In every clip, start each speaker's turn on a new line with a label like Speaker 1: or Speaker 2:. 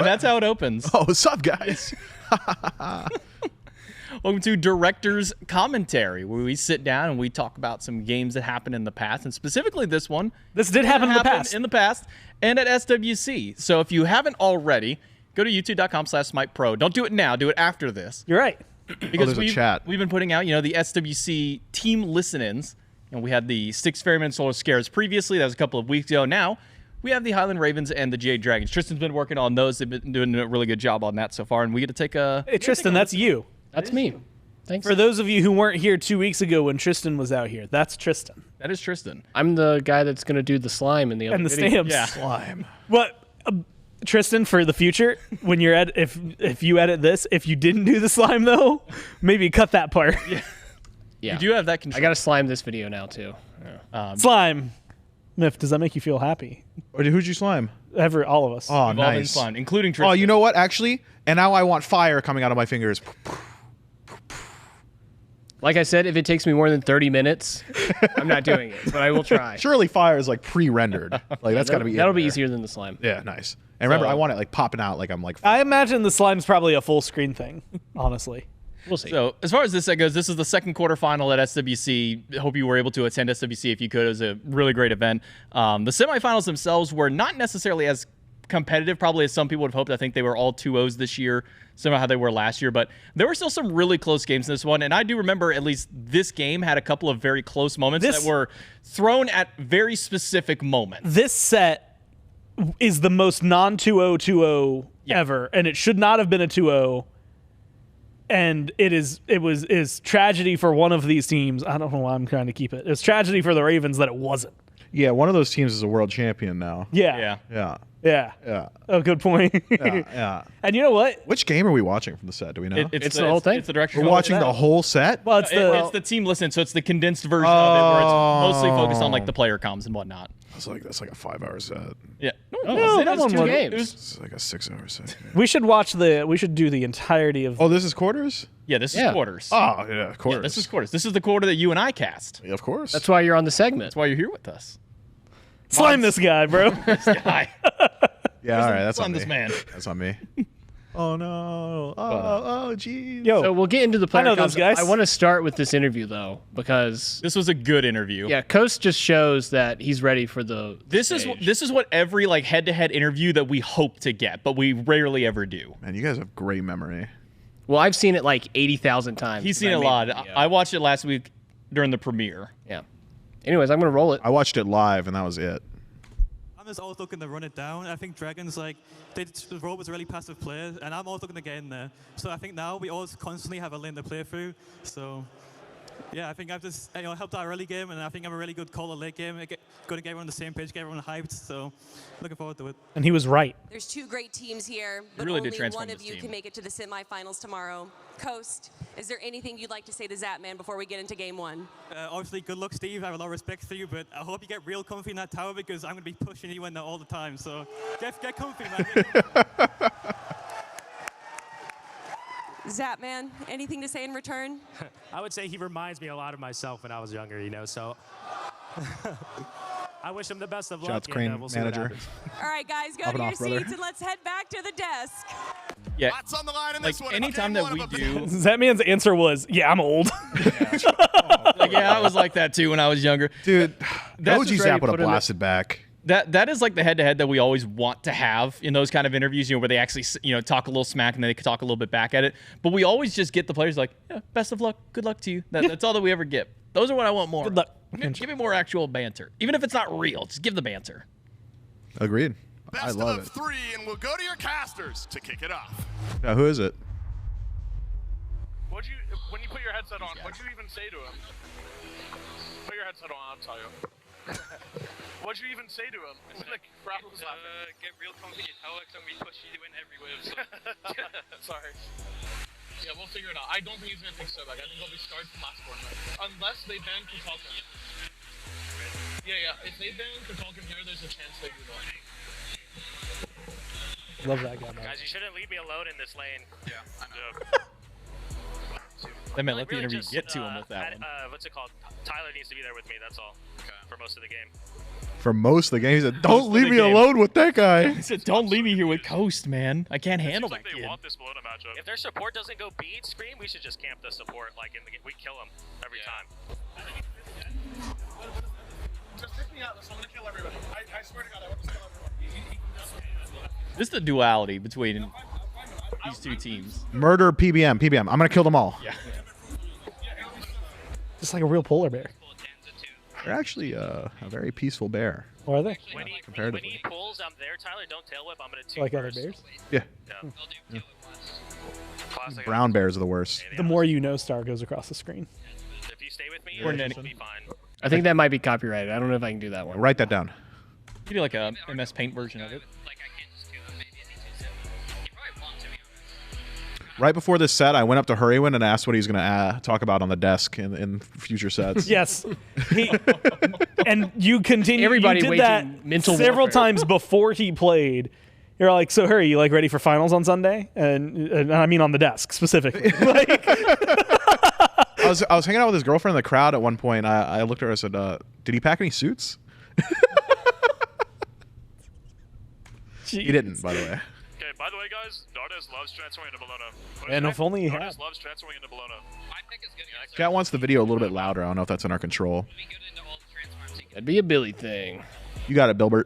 Speaker 1: that's how it opens.
Speaker 2: Oh, what's up, guys?
Speaker 1: Welcome to Director's Commentary, where we sit down and we talk about some games that happened in the past, and specifically this one.
Speaker 3: This did happen
Speaker 1: in the past, and at SWC. So if you haven't already, go to youtube.com/SMITEPro. Don't do it now. Do it after this.
Speaker 3: You're right.
Speaker 1: Because
Speaker 2: there's a chat.
Speaker 1: We've been putting out, the SWC team listen-ins. And we had the Six Ferryman Solar Scares previously. That was a couple of weeks ago. Now we have the Highland Ravens and the Jade Dragons. Tristan's been working on those. They've been doing a really good job on that so far. And we get to take a...
Speaker 3: Hey, Tristan, that's you.
Speaker 4: That's me. Thanks.
Speaker 3: For those of you who weren't here 2 weeks ago when Tristan was out here, that's Tristan.
Speaker 1: That is Tristan.
Speaker 4: I'm the guy that's going to do the slime in the other
Speaker 3: And the
Speaker 4: video.
Speaker 3: stamps.
Speaker 1: Yeah.
Speaker 2: Slime.
Speaker 3: What, Tristan, for the future, when you're if you edit this, if you didn't do the slime though, maybe cut that part.
Speaker 1: Yeah.
Speaker 4: Yeah.
Speaker 1: You do have that control.
Speaker 4: I got to slime this video now, too.
Speaker 3: Slime. Miff, does that make you feel happy?
Speaker 2: Or who'd you slime?
Speaker 3: All of us.
Speaker 2: Oh,
Speaker 1: We've all been
Speaker 2: nice.
Speaker 1: slimed, including Tristan.
Speaker 2: Oh, you know what? Actually, and now I want fire coming out of my fingers.
Speaker 4: Like I said, if it takes me more than 30 minutes, I'm not doing it, but I will try.
Speaker 2: Surely fire is like pre-rendered. Like that's got to be.
Speaker 4: That'll
Speaker 2: in
Speaker 4: be
Speaker 2: there.
Speaker 4: easier than the slime.
Speaker 2: Yeah, nice. And remember,
Speaker 1: So-
Speaker 2: I want it like popping out like I'm like.
Speaker 3: I imagine the slime's probably a full screen thing, honestly.
Speaker 4: We'll see.
Speaker 1: So as far as this set goes, this is the second quarterfinal at SWC. Hope you were able to attend SWC if you could. It was a really great event. The semifinals themselves were not necessarily as competitive probably as some people would have hoped. I think they were all 2-0s this year, similar to how they were last year, but there were still some really close games in this one, and I do remember at least this game had a couple of very close moments that were thrown at very specific moments.
Speaker 3: This set is the most non-2-0 2-0 ever, and it should not have been a 2-0. And it is tragedy for one of these teams. I don't know why I'm trying to keep it. It's tragedy for the Ravens that it wasn't.
Speaker 2: Yeah, one of those teams is a world champion now.
Speaker 3: Yeah.
Speaker 1: Yeah.
Speaker 2: Yeah.
Speaker 3: Oh, good point.
Speaker 2: Yeah.
Speaker 3: And you know what?
Speaker 2: Which game are we watching from the set? Do we know?
Speaker 4: It's the whole thing?
Speaker 1: It's the direction.
Speaker 2: We're watching the whole set.
Speaker 3: Well, it's
Speaker 1: It's the team listen, so it's the condensed version of it where it's mostly focused on like the player comms and whatnot.
Speaker 2: That's like a 5-hour set.
Speaker 1: Yeah.
Speaker 3: No, that one
Speaker 4: two
Speaker 3: was-
Speaker 4: games.
Speaker 2: It's like a 6-hour set.
Speaker 3: we should do the entirety of.
Speaker 2: Oh, this is quarters?
Speaker 1: Yeah, this is
Speaker 4: Yeah.
Speaker 1: quarters.
Speaker 2: Oh, yeah, quarters.
Speaker 1: Yeah, this is quarters. This is the quarter that you and I cast.
Speaker 2: Yeah, of course.
Speaker 4: That's why you're on the segment.
Speaker 1: That's why you're here with us.
Speaker 3: Slime this guy, bro.
Speaker 1: This guy.
Speaker 2: yeah, all right. That's
Speaker 1: on
Speaker 2: on
Speaker 1: this
Speaker 2: me.
Speaker 1: man.
Speaker 2: That's on me. Oh, no. Oh, geez.
Speaker 3: Yo,
Speaker 4: So we'll get into the player
Speaker 3: know those
Speaker 4: comms.
Speaker 3: guys.
Speaker 4: I want to start with this interview, though, because
Speaker 1: This was a good interview.
Speaker 4: yeah, Coast just shows that he's ready for the
Speaker 1: This
Speaker 4: stage.
Speaker 1: is what every like head-to-head interview that we hope to get, but we rarely ever do.
Speaker 2: Man, you guys have great memory.
Speaker 4: Well, I've seen it like 80,000 times.
Speaker 1: He's
Speaker 4: since
Speaker 1: seen
Speaker 4: I
Speaker 1: it a
Speaker 4: made
Speaker 1: lot.
Speaker 4: the video.
Speaker 1: I watched it last week during the premiere.
Speaker 4: Yeah. Anyways, I'm gonna roll it.
Speaker 2: I watched it live, and that was it.
Speaker 5: I'm just also looking to run it down. I think Dragons, the role was a really passive player, and I'm also going to get in there. So I think now we always constantly have a lane to play through. So, yeah, I think I've just helped out early game, and I think I'm a really good caller late game. Going to get everyone on the same page, get everyone hyped. So, looking forward to it.
Speaker 3: and he was right.
Speaker 6: There's two great teams here, but
Speaker 1: really did
Speaker 6: only
Speaker 1: transform
Speaker 6: one of
Speaker 1: this
Speaker 6: you
Speaker 1: team.
Speaker 6: can make it to the semifinals tomorrow. Coast, is there anything you'd like to say to Zapman before we get into game one?
Speaker 5: Obviously, good luck, Steve. I have a lot of respect for you, but I hope you get real comfy in that tower because I'm going to be pushing you in there all the time. So, get comfy, man.
Speaker 6: Zapman, anything to say in return?
Speaker 7: I would say he reminds me a lot of myself when I was younger, so I wish him the best of luck.
Speaker 2: Shots Crane
Speaker 7: we'll see what
Speaker 2: manager.
Speaker 7: happens.
Speaker 6: All right, guys, go
Speaker 2: Up
Speaker 6: to
Speaker 2: and
Speaker 6: your
Speaker 2: off, brother.
Speaker 6: seats and let's head back to the desk.
Speaker 1: Yeah.
Speaker 8: Lots on the line in
Speaker 1: Like
Speaker 8: this one.
Speaker 1: anytime that we do,
Speaker 3: That man's answer was, "Yeah, I'm old."
Speaker 1: like yeah, I was like that too when I was younger.
Speaker 2: Dude,
Speaker 1: That's
Speaker 2: OG
Speaker 1: just
Speaker 2: Zap
Speaker 1: ready to
Speaker 2: would have
Speaker 1: put in the-
Speaker 2: blasted back.
Speaker 1: That is like the head-to-head that we always want to have in those kind of interviews, where they actually talk a little smack and then they can talk a little bit back at it. But we always just get the players like, yeah, best of luck, good luck to you. That's all that we ever get. Those are what I want more.
Speaker 3: Good luck.
Speaker 1: Give me more actual banter, even if it's not real. Just give the banter.
Speaker 2: Agreed. I
Speaker 8: Best
Speaker 2: love
Speaker 8: of
Speaker 2: it.
Speaker 8: 3, and we'll go to your casters to kick it off.
Speaker 2: Now, who is it?
Speaker 9: When you put your headset on, what'd you even say to him? Put your headset on, I'll tell you. What'd you even say to him? Like, Rafa was laughing.
Speaker 10: Get real comfy in Alex and we push you in every wave. So.
Speaker 9: Sorry. Yeah, we'll figure it out. I don't think he's gonna take so back. I think he'll be started from last tournament. Unless they ban Kutalkin. Yeah. If they ban Kutalkin here, there's a chance they do that.
Speaker 3: Love that guy, man.
Speaker 7: Guys, you shouldn't leave me alone in this lane.
Speaker 9: Yeah, I know.
Speaker 1: They might let the
Speaker 7: Really
Speaker 1: interview
Speaker 7: just,
Speaker 1: get to him with that one.
Speaker 7: What's it called? Tyler needs to be there with me, that's all. For most of the game.
Speaker 2: For most of the game, he said, "Don't leave me alone with that guy."
Speaker 1: He said, "Don't leave me here with Coast, man. I can't handle that
Speaker 9: They
Speaker 1: kid."
Speaker 9: want this Bologna matchup.
Speaker 10: If their support doesn't go beat Scream, we should just camp the support. Like in the game, we kill them every time.
Speaker 8: Just pick me up, so I'm gonna kill everybody. I swear to God, I want to kill everyone.
Speaker 1: This is the duality between these two teams.
Speaker 2: Murder PBM. I'm gonna kill them all.
Speaker 1: Yeah.
Speaker 3: Just like a real polar bear.
Speaker 2: They're actually a very peaceful bear.
Speaker 3: Or are they?
Speaker 10: When he
Speaker 2: Comparatively.
Speaker 10: pulls, I'm there, Tyler. Don't tail whip. I'm gonna two
Speaker 3: Like other
Speaker 10: first.
Speaker 3: bears?
Speaker 2: Yeah.
Speaker 10: Classic.
Speaker 2: Brown bears are the worst.
Speaker 3: The more you know star goes across the screen.
Speaker 10: If you stay with me,
Speaker 1: Or
Speaker 10: you'll
Speaker 1: Nanny.
Speaker 10: be fine.
Speaker 4: I think that might be copyrighted. I don't know if I can do that one.
Speaker 2: Write that down.
Speaker 1: You could do like a MS Paint version of it.
Speaker 10: Like I can't just do them. Maybe I need to. You probably want to be honest.
Speaker 2: Right before this set, I went up to Hurrywin and asked what he's going to talk about on the desk in future sets.
Speaker 3: Yes. And you continue.
Speaker 4: Everybody
Speaker 3: you did
Speaker 4: waging
Speaker 3: that
Speaker 4: mental
Speaker 3: several
Speaker 4: warfare.
Speaker 3: times before he played. You're like, so Hurry, you like ready for finals on Sunday? And I mean on the desk specifically. Like,
Speaker 2: I was hanging out with his girlfriend in the crowd at one point. I looked at her and said, "Did he pack any suits?" He didn't, by the way.
Speaker 9: Okay, by the way, guys, Dardes loves transferring into Bologna.
Speaker 3: And if only he had.
Speaker 9: Dardes loves transferring into Bologna.
Speaker 10: My pick is good.
Speaker 2: Cat wants the video a little bit louder. I don't know if that's in our control.
Speaker 10: We get into all the transforms.
Speaker 4: That'd be a Billy thing.
Speaker 2: You got it, Bilbert.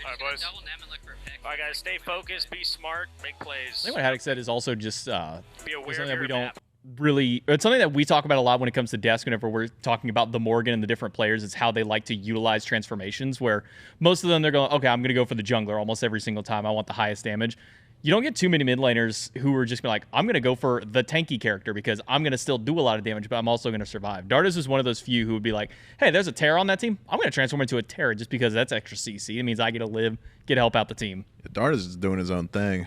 Speaker 9: Alright, boys.
Speaker 10: Double them and look for a pick.
Speaker 9: Alright, guys, stay focused, be smart, make plays.
Speaker 1: I think what Haddock said is also just
Speaker 9: Be aware
Speaker 1: something
Speaker 9: of
Speaker 1: that
Speaker 9: your
Speaker 1: we don't
Speaker 9: map.
Speaker 1: really. It's something that we talk about a lot when it comes to desk. Whenever we're talking about the Morgan and the different players, it's how they like to utilize transformations. Where most of them they're going, okay, I'm going to go for the jungler almost every single time. I want the highest damage. You don't get too many mid laners who are just like, I'm going to go for the tanky character because I'm going to still do a lot of damage, but I'm also going to survive. Dardas is one of those few who would be like, hey, there's a Terra on that team. I'm going to transform into a Terra just because that's extra CC. It means I get to live, get to help out the team.
Speaker 2: Dardas is doing his own thing.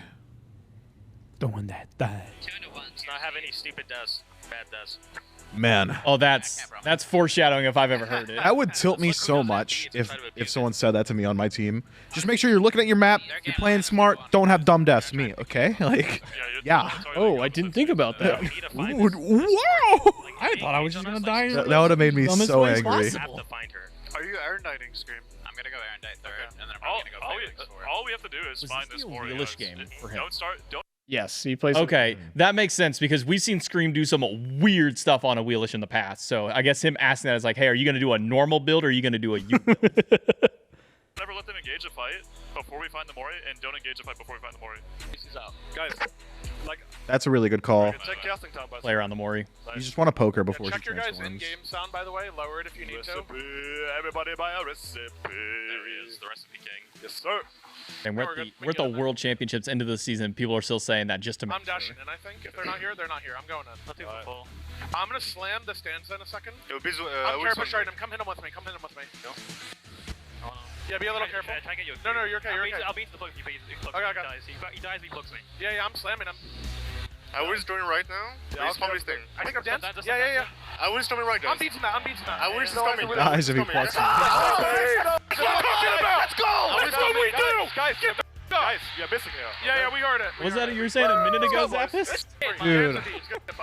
Speaker 3: doing that thing.
Speaker 10: Let's not have any stupid dust. Bad dust.
Speaker 2: Man,
Speaker 1: Oh, that's foreshadowing if I've ever heard it.
Speaker 2: that would tilt me so much if someone said that to me on my team. Just make sure you're looking at your map. You're playing smart. Don't have dumb deaths. Me, okay? Like, yeah.
Speaker 4: Oh, I didn't think about that.
Speaker 2: Whoa!
Speaker 1: I thought I was just going to die.
Speaker 2: That would have made me
Speaker 1: Dumbest
Speaker 2: so
Speaker 1: ways
Speaker 2: angry.
Speaker 1: possible.
Speaker 10: Have to find her.
Speaker 9: Are you Iron Knighting, Scream?
Speaker 10: I'm gonna go Iron Knight third, and then I'm
Speaker 9: All,
Speaker 10: probably gonna go
Speaker 9: all,
Speaker 10: play
Speaker 9: we,
Speaker 10: Wings for it.
Speaker 9: all we have to do is
Speaker 1: Was
Speaker 9: find
Speaker 1: this
Speaker 9: this
Speaker 1: the
Speaker 9: warrior.
Speaker 1: wheelish game for him?
Speaker 9: Don't.
Speaker 4: Yes, he plays.
Speaker 1: Okay, that makes sense because we've seen Scream do some weird stuff on a wheelish in the past. So I guess him asking that is like, hey, are you going to do a normal build or are you going to do a U build?
Speaker 9: Never let them engage a fight before we find the Mori, and don't engage a fight before we find the Mori. Pieces out. Guys, like,
Speaker 2: That's a really good call.
Speaker 9: check casting time, by
Speaker 1: Player on the Mori.
Speaker 2: You just want to poke her before
Speaker 9: check
Speaker 2: she
Speaker 9: your guys'
Speaker 2: transforms.
Speaker 9: in-game sound, by the way. Lower it if you need to. Everybody buy a recipe. There he is, the recipe king. Yes, sir.
Speaker 1: And
Speaker 9: we're
Speaker 1: we're
Speaker 9: good.
Speaker 1: at
Speaker 9: We
Speaker 1: the
Speaker 9: get it.
Speaker 1: World Championships end of the season. People are still saying that just to make
Speaker 9: I'm dashing in, I think. If they're not here, they're not here. I'm going in. Let's do the full. I'm gonna slam the stanza in a second. I'm careful sharding him. Come hit him with me. Come hit him with me. Yeah, be a little careful.
Speaker 10: Try to get you.
Speaker 9: No, you're okay. You're okay.
Speaker 10: I'll beat the book. He dies. He dies. He books me.
Speaker 9: Yeah, I'm slamming him.
Speaker 8: I was doing right now.
Speaker 9: Yeah,
Speaker 8: He's probably staying.
Speaker 9: I think I'm dense.
Speaker 10: That's
Speaker 9: Yeah.
Speaker 8: I was coming right,
Speaker 9: I'm
Speaker 8: guys.
Speaker 9: beating that.
Speaker 8: I was just coming.
Speaker 2: Guys, if he plucks me.
Speaker 8: Let's go! That's what we do!
Speaker 9: Guys, you're missing here. Yeah, we heard it.
Speaker 1: Was that you were saying a minute ago, Zappis?
Speaker 2: Dude,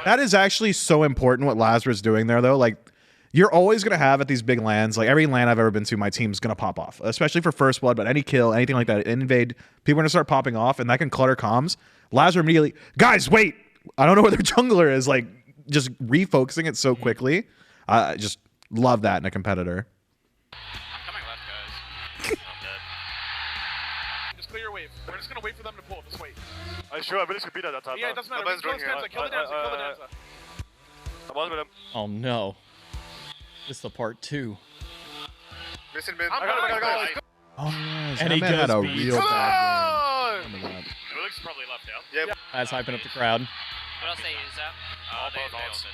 Speaker 2: that is actually so important what Lazarus doing there, though. Like, you're always going to have at these big lands, like every land I've ever been to, my team's going to pop off, especially for first blood, but any kill, anything like that, invade, people are going to start popping off, and that can clutter comms. Lazarus immediately, guys, wait! I don't know where their jungler is, like, just refocusing it so quickly. I just love that in a competitor.
Speaker 10: I'm coming left, guys. I'm dead.
Speaker 9: Just clear your wave. We're just gonna wait for them to pull. Just wait.
Speaker 8: Sure, I really could beat at that time.
Speaker 9: Yeah, it doesn't matter. Kill the stanza. Kill the dancer. Kill the dancer.
Speaker 8: I was with him.
Speaker 1: Oh no. This is the part 2.
Speaker 8: Missing mid.
Speaker 9: I'm
Speaker 8: I got
Speaker 9: going.
Speaker 8: it.
Speaker 2: Oh, yes.
Speaker 1: And
Speaker 2: That
Speaker 1: he
Speaker 2: man had
Speaker 1: goes
Speaker 2: a
Speaker 1: beast.
Speaker 2: real bad game.
Speaker 10: Felix is probably left out.
Speaker 8: Yeah.
Speaker 1: That's hyping up the crowd.
Speaker 10: What else they use that? They ulted.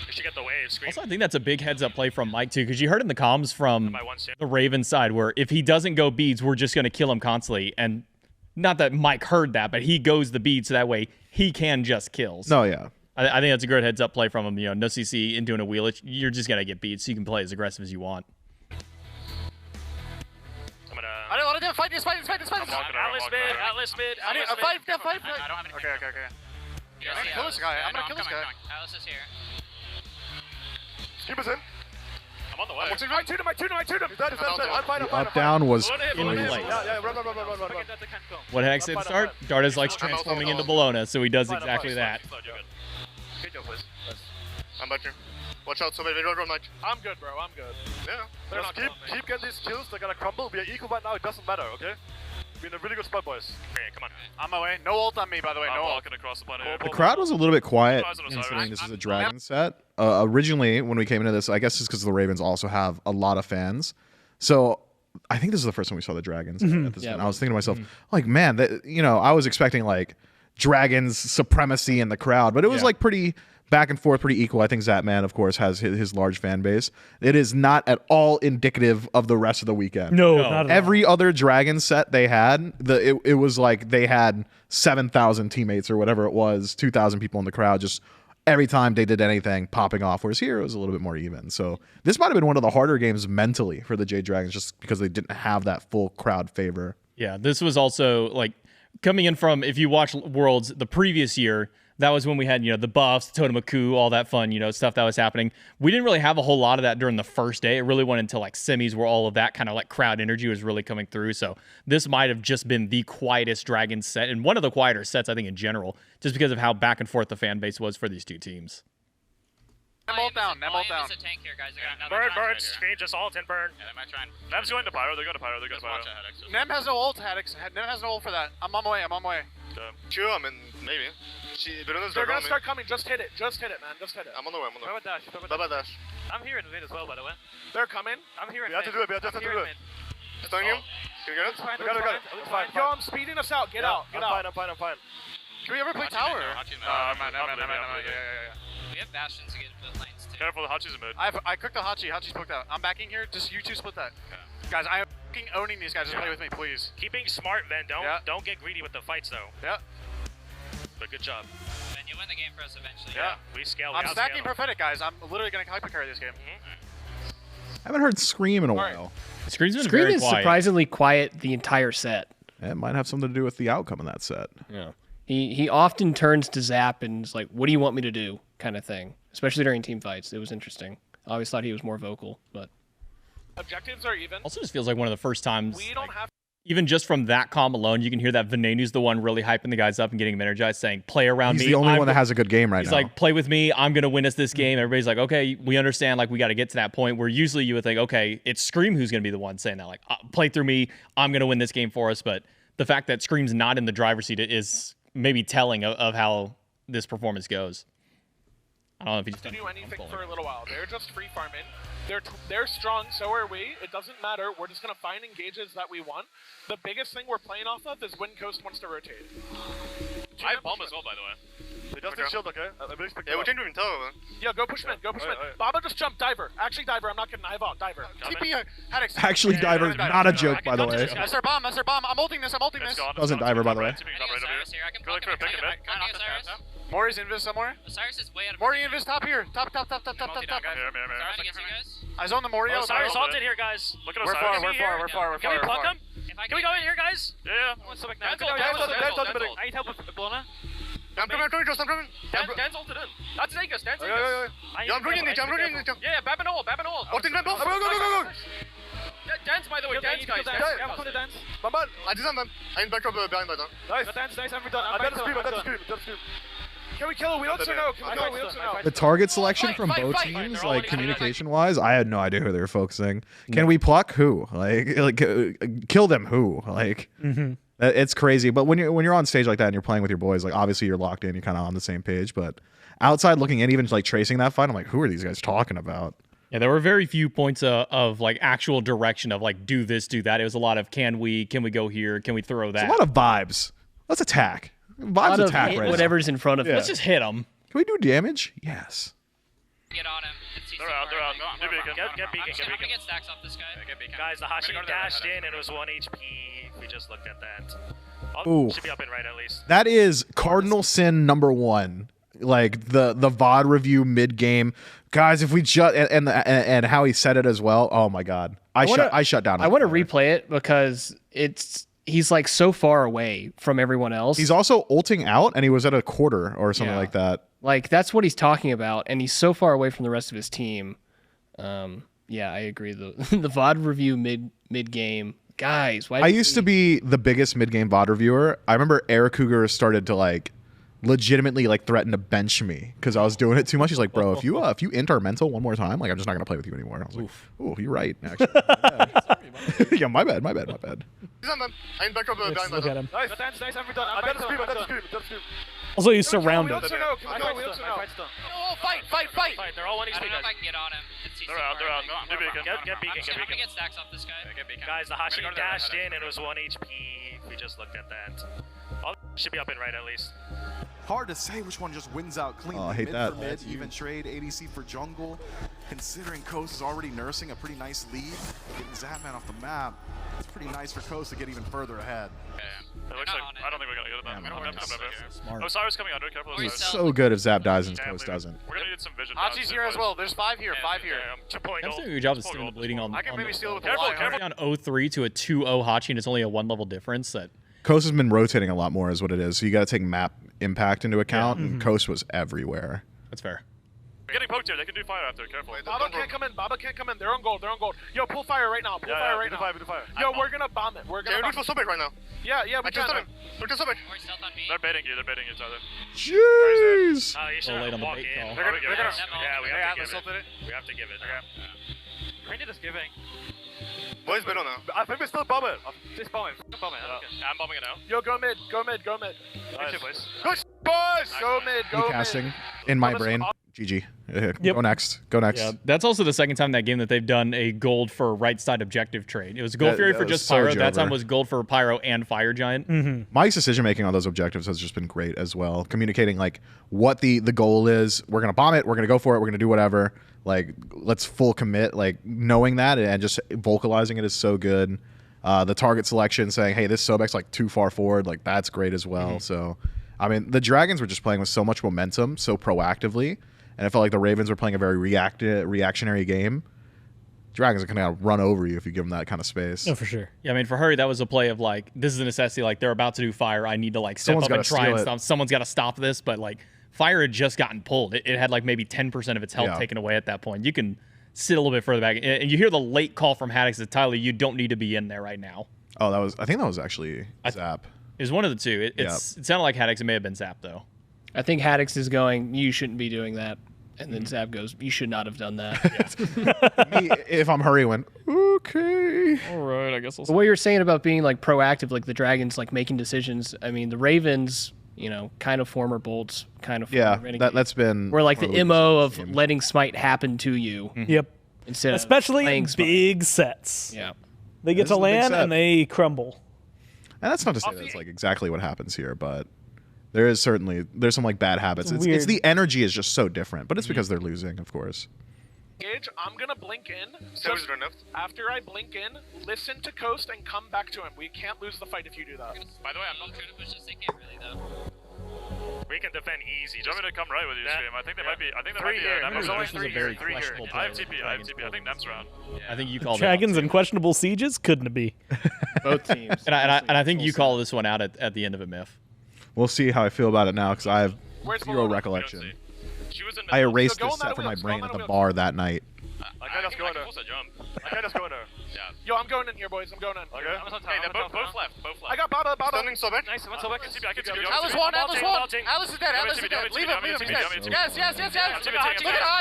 Speaker 10: We should get the wave. Scream.
Speaker 1: Also, I think that's a big heads up play from Mike too, because you heard in the comms from
Speaker 10: My one stand.
Speaker 1: the Raven side where if he doesn't go beads, we're just going to kill him constantly. And not that Mike heard that, but he goes the beads so that way he can just kill. So
Speaker 2: No, yeah.
Speaker 1: I think that's a good heads up play from him. You know, no CC into a wheel. You're just going to get beats, so you can play as aggressive as you want.
Speaker 10: I'm gonna.
Speaker 8: I don't want to do it. Fight this.
Speaker 10: Atlas mid. Atlas mid.
Speaker 8: I need a fight.
Speaker 10: I don't have anything.
Speaker 8: Okay.
Speaker 10: Yeah,
Speaker 8: I'm gonna kill this guy. I'm gonna kill this guy.
Speaker 10: Atlas is here.
Speaker 8: Keep us in.
Speaker 10: I'm I'm on the way.
Speaker 9: I tuned him. He's dead. I'm fine.
Speaker 2: Up down was
Speaker 1: In
Speaker 2: crazy.
Speaker 1: place.
Speaker 9: Yeah, run.
Speaker 1: What Hex did start? Dardas likes transforming into Bologna, so he does exactly that.
Speaker 9: I'm back here. Watch out, somebody don't run like. I'm good, bro. I'm good. Yeah. Just keep getting these kills. They're gonna crumble. We are equal right now. It doesn't matter, okay? We're in a really good spot, boys.
Speaker 10: Okay, come on.
Speaker 9: On my way. No ult on me, by the way.
Speaker 10: I'm
Speaker 9: No ult.
Speaker 10: walking across the planet.
Speaker 2: The crowd was a little bit quiet
Speaker 10: Eyes on Osiris.
Speaker 2: considering this is a Dragon set. Originally, when we came into this, I guess it's because the Ravens also have a lot of fans. So I think this is the first time we saw the Dragons at this event. I was thinking to myself, like, man, I was expecting like Dragons supremacy in the crowd, but it was like pretty back and forth, pretty equal. I think Zatman, of course, has his large fan base. It is not at all indicative of the rest of the weekend.
Speaker 3: No, not at
Speaker 2: Every other Dragon set they had, it was like they had 7,000 teammates or whatever it was, 2,000 people in the crowd, just every time they did anything popping off. Whereas here it was a little bit more even. So this might have been one of the harder games mentally for the Jade Dragons, just because they didn't have that full crowd favor.
Speaker 1: Yeah, this was also like coming in from, if you watch Worlds the previous year, that was when we had, the buffs, Totemaku, all that fun, stuff that was happening. We didn't really have a whole lot of that during the first day. It really went until like semis where all of that kind of like crowd energy was really coming through. So this might have just been the quietest Dragon set and one of the quieter sets, I think, in general, just because of how back and forth the fan base was for these two teams.
Speaker 10: Nem ult down.
Speaker 7: There's a tank here, guys.
Speaker 10: Burn, screen, just ult and burn.
Speaker 7: Yeah, they might try and...
Speaker 10: Nem's going to Pyro, they're going to Pyro.
Speaker 7: Watch ahead, Exos.
Speaker 9: Nem has no ult, Haddix. Nem has no ult for that. I'm on my way.
Speaker 10: Sure, I mean, maybe.
Speaker 9: They're gonna start coming. Just hit it, man. Just hit it.
Speaker 10: I'm on the way.
Speaker 7: Dash.
Speaker 9: Dash.
Speaker 7: I'm here in mid as well, by the way.
Speaker 9: They're coming.
Speaker 7: I'm here in
Speaker 9: We have to do it. We have to do it.
Speaker 10: Stunning him. Can you get it?
Speaker 9: We got it. It's fine. Yo, I'm speeding us out. Get out. I'm fine. Can we ever play tower?
Speaker 7: We have bastions to get both lanes, too.
Speaker 10: Careful, the Hachi's in mid.
Speaker 9: I cooked the Hachi. Hachi's booked out. I'm backing here. Just you two split that. Guys, I am fucking owning these guys. Just play with me, please.
Speaker 10: Keeping smart, then. Don't get greedy with the fights, though.
Speaker 9: Yeah.
Speaker 10: But good job.
Speaker 7: Then you win the game for us eventually.
Speaker 10: Yeah. We scale.
Speaker 9: I'm stacking prophetic, guys. I'm literally gonna hyper carry this game.
Speaker 2: I haven't heard Scream in a while.
Speaker 1: Scream's been
Speaker 4: Scream
Speaker 1: very
Speaker 4: is
Speaker 1: quiet.
Speaker 4: surprisingly quiet the entire set.
Speaker 2: It might have something to do with the outcome of that set.
Speaker 1: Yeah.
Speaker 4: He often turns to Zap and is like, "What do you want me to do?" kind of thing. Especially during team fights, it was interesting. I always thought he was more vocal, but
Speaker 9: Objectives are even.
Speaker 1: Also just feels like one of the first times,
Speaker 9: We don't have.
Speaker 1: even just from that comm alone, you can hear that Venenu's the one really hyping the guys up and getting them energized, saying, play around me.
Speaker 2: He's the only one that has a good game right
Speaker 1: He's
Speaker 2: now.
Speaker 1: like, play with me. I'm going to win us this game. Everybody's like, okay, we understand. Like, we got to get to that point where usually you would think, okay, it's Scream who's going to be the one saying that. Like, play through me. I'm going to win this game for us. But the fact that Scream's not in the driver's seat is maybe telling of how this performance goes. I don't know if he's
Speaker 9: To do anything for a little while. They're just free farming. They're strong, so are we. It doesn't matter. We're just gonna find engages that we want. The biggest thing we're playing off of is when Coast wants to rotate.
Speaker 10: I have bomb as well, by the way.
Speaker 9: They just shield, okay?
Speaker 10: Yeah, we changed him in tower, man.
Speaker 9: Yeah, go push mid. Baba just jump diver. Actually, diver. I'm not kidding. I have out. Diver. TP Haddix.
Speaker 2: Actually, Diver's not a joke, by the way.
Speaker 9: That's their bomb. I'm ulting this.
Speaker 2: Doesn't Diver, by the way.
Speaker 7: Osiris here. I can plug him. Osiris.
Speaker 9: Mori's invis somewhere.
Speaker 7: Osiris is way out of...
Speaker 9: Mori invis top here. Top.
Speaker 7: Trying to get you guys.
Speaker 9: I zone the Mori.
Speaker 10: Osiris ulted here, guys. Look at Osiris.
Speaker 9: We're far.
Speaker 10: Can we pluck him?
Speaker 7: Can we go in here, guys?
Speaker 10: Yeah.
Speaker 7: I need help with Blona.
Speaker 9: I'm coming.
Speaker 7: Dan's ulted in. That's Vegas. Dan's
Speaker 9: Yeah.
Speaker 10: I'm bringing it.
Speaker 7: Yeah, Babin ult.
Speaker 9: Ulting them both. Go.
Speaker 7: Dan's, by the way. Dan's, guys.
Speaker 9: I'm coming to dance. Bamba, I did them. I didn't back up behind by now. Nice. I'm done. I'm done to scream. Can we kill a Wheelix or no? Can we kill a Wheelix or no?
Speaker 2: The target selection from both teams, like communication-wise, I had no idea who they were focusing. Can we pluck who? Like kill them who? Like, it's crazy. But when you're on stage like that and you're playing with your boys, like obviously you're locked in, you're kind of on the same page. But outside looking in, even like tracing that fight, I'm like, who are these guys talking about?
Speaker 1: Yeah, there were very few points of like actual direction of like do this, do that. It was a lot of can we go here, can we throw that?
Speaker 2: It's a lot of vibes. Let's attack. Vibes attack right
Speaker 4: whatever's in front of
Speaker 1: Let's just hit them.
Speaker 2: Can we do damage? Yes.
Speaker 7: Get on him.
Speaker 10: They're out. Get beacon.
Speaker 7: I'm gonna get stacks off this guy.
Speaker 10: Guys, the Hachi dashed in and it was 1 HP. We just looked at that.
Speaker 2: Ooh.
Speaker 10: Should be up in right at least.
Speaker 2: That is cardinal sin #1. Like the VOD review mid game, guys. If we just and how he said it as well. Oh my god, I shut down.
Speaker 4: I want to replay it because he's like so far away from everyone else.
Speaker 2: He's also ulting out, and he was at a quarter or something like that.
Speaker 4: Like that's what he's talking about, and he's so far away from the rest of his team. Yeah, I agree. The VOD review mid game, guys. Why
Speaker 2: I used to be the biggest mid game VOD reviewer. I remember Eric Cougar started to like legitimately like threaten to bench me because I was doing it too much. He's like, bro, if you enter mental one more time, like I'm just not gonna play with you anymore. And I was like, oh, you're right, actually. Yeah, my bad.
Speaker 8: He's on them. I'm back up the
Speaker 3: Let's look at him.
Speaker 8: Nice, nice, I'm done. I'm done.
Speaker 3: Also, he's surrounded.
Speaker 8: Oh, fight.
Speaker 10: They're all 1 HP,
Speaker 11: I don't know if
Speaker 10: guys.
Speaker 11: I can get on him. It's
Speaker 10: They're out.
Speaker 11: I'm
Speaker 10: Get beacon.
Speaker 11: just gonna get stacks off this guy.
Speaker 10: Guys, the Hashi dashed in and it was 1 HP. We just looked at that. All should be up and right at least.
Speaker 12: Hard to say which one just wins out clean.
Speaker 2: Oh, I hate
Speaker 12: mid
Speaker 2: that.
Speaker 12: for mid, even trade, ADC for jungle. Considering Coast is already nursing a pretty nice lead, getting Zapman off the map, it's pretty nice for Coast to get even further ahead.
Speaker 10: It looks like I don't think we're gonna get it.
Speaker 2: Smart.
Speaker 10: Oh, Cyrus coming under. Careful.
Speaker 2: He's so good if Zap dies and Coast doesn't.
Speaker 10: We're gonna need some vision.
Speaker 9: Hachi's here as well. There's 5 here. 5 here.
Speaker 10: 2 point
Speaker 1: I'm
Speaker 10: goal.
Speaker 1: doing a good job of stealing the bleeding on.
Speaker 9: I can maybe steal with the
Speaker 10: Careful.
Speaker 1: Down 0-3 to a 2-0 Hachi, and it's only a 1 level difference. That
Speaker 2: Coast has been rotating a lot more, is what it is. So you got to take map impact into account, and Coast was everywhere.
Speaker 1: that's fair.
Speaker 10: We're getting poked here. They can do fire after. Careful.
Speaker 9: Baba can't come in. They're on gold. Yo, pull fire right now. Pull fire right now.
Speaker 10: Do fire.
Speaker 9: Yo, we're gonna bomb it. We're gonna.
Speaker 8: They're for Sobek right now.
Speaker 9: Yeah, we can.
Speaker 8: Look at Sobek.
Speaker 11: More stealth on me.
Speaker 10: They're baiting you. They're baiting each other.
Speaker 2: Jeez!
Speaker 10: You
Speaker 1: So
Speaker 10: should
Speaker 1: late on the
Speaker 10: walk
Speaker 1: bait
Speaker 10: in.
Speaker 1: call.
Speaker 10: They're gonna.
Speaker 11: Yeah,
Speaker 10: We have to give it. We have to give it.
Speaker 7: Rain is giving.
Speaker 8: Boys, better now.
Speaker 7: I think we still bomb it. Just bomb it. Bomb it.
Speaker 10: I'm bombing it now.
Speaker 9: Yo, go mid.
Speaker 10: Nice.
Speaker 8: Good boys.
Speaker 9: Go mid.
Speaker 2: Casting in my brain. GG. Go next.
Speaker 1: Yeah, that's also the second time in that game that they've done a gold for right side objective trade. It was gold fury for just pyro. That time was gold for pyro and fire giant.
Speaker 2: Mike's decision making on those objectives has just been great as well. Communicating like what the goal is. We're gonna bomb it. We're gonna go for it. We're gonna do whatever. Like let's full commit. Like knowing that and just vocalizing it is so good. The target selection saying, hey, this Sobek's like too far forward. Like that's great as well. So, I mean, the Dragons were just playing with so much momentum, so proactively. And I felt like the Ravens were playing a very reactionary game. Dragons are going to run over you if you give them that kind of space.
Speaker 3: Oh, for sure.
Speaker 1: Yeah, I mean, for Hurry, that was a play of like, this is a necessity. Like, they're about to do fire. I need to like step up and try and stop. Someone's got to stop this. But like, fire had just gotten pulled. It had like maybe 10% of its health taken away at that point. You can sit a little bit further back. And you hear the late call from Haddix that Tyler, you don't need to be in there right now.
Speaker 2: Oh, I think that was actually Zap.
Speaker 1: It was one of the two. It sounded like Haddix. It may have been Zap, though.
Speaker 4: I think Haddix is going, you shouldn't be doing that. And then Zap goes, you should not have done that.
Speaker 2: Me, if I'm Hurry, went, okay.
Speaker 1: All right, I guess
Speaker 4: But what you're saying about being like proactive, like the Dragons like making decisions, I mean, the Ravens, you know, kind of former Bolts, kind of former Renegades.
Speaker 2: That's been...
Speaker 4: We're like the MO of letting Smite happen to you.
Speaker 3: Yep.
Speaker 4: Instead
Speaker 3: Especially
Speaker 4: of playing
Speaker 3: in big sets.
Speaker 4: Yeah.
Speaker 3: They get
Speaker 2: This
Speaker 3: to
Speaker 2: is a big
Speaker 3: land
Speaker 2: set.
Speaker 3: and they crumble.
Speaker 2: And that's not to say that's like exactly what happens here, but there's some like bad habits. It's
Speaker 3: weird.
Speaker 2: the energy is just so different, but it's because they're losing, of course.
Speaker 9: Gage, I'm gonna blink in. After I blink in, listen to Coast and come back to him. We can't lose the fight if you do that.
Speaker 10: By the way, I'm not
Speaker 11: trying to push this. They can't really though.
Speaker 10: We can defend easy. Do you want me to come right with you, Stream? I think there might be. I think there
Speaker 9: Three
Speaker 10: might be.
Speaker 9: here.
Speaker 10: There's only 3 here. 3 here.
Speaker 1: questionable
Speaker 10: I have
Speaker 1: play
Speaker 10: TP.
Speaker 1: with
Speaker 10: I have
Speaker 1: Dragons
Speaker 10: TP. I think Nem's round.
Speaker 1: I think you called
Speaker 3: Dragons
Speaker 1: it out,
Speaker 3: and questionable sieges? Couldn't it be?
Speaker 4: Both teams.
Speaker 1: and I think you call this one out at the end of it, Myth.
Speaker 2: We'll see how I feel about it now because I have
Speaker 9: Where's
Speaker 2: zero
Speaker 9: Malone?
Speaker 2: recollection.
Speaker 10: She was in
Speaker 2: I erased
Speaker 9: Go
Speaker 2: this
Speaker 9: on that
Speaker 2: set from my
Speaker 9: wheel,
Speaker 2: brain
Speaker 9: go on
Speaker 2: at
Speaker 9: that
Speaker 2: the
Speaker 9: wheel.
Speaker 2: bar that night.
Speaker 10: I can't just go in there. I can't just go in there. Yeah.
Speaker 9: Yo, I'm going in here, boys. I'm going in.
Speaker 10: Okay. Hey, they're both left.
Speaker 9: I got Baba.
Speaker 8: Stunning Sobek.
Speaker 10: Nice. One Sobek. I can TP.
Speaker 9: Atlas one. Atlas is dead. Leave him. Yes. Look at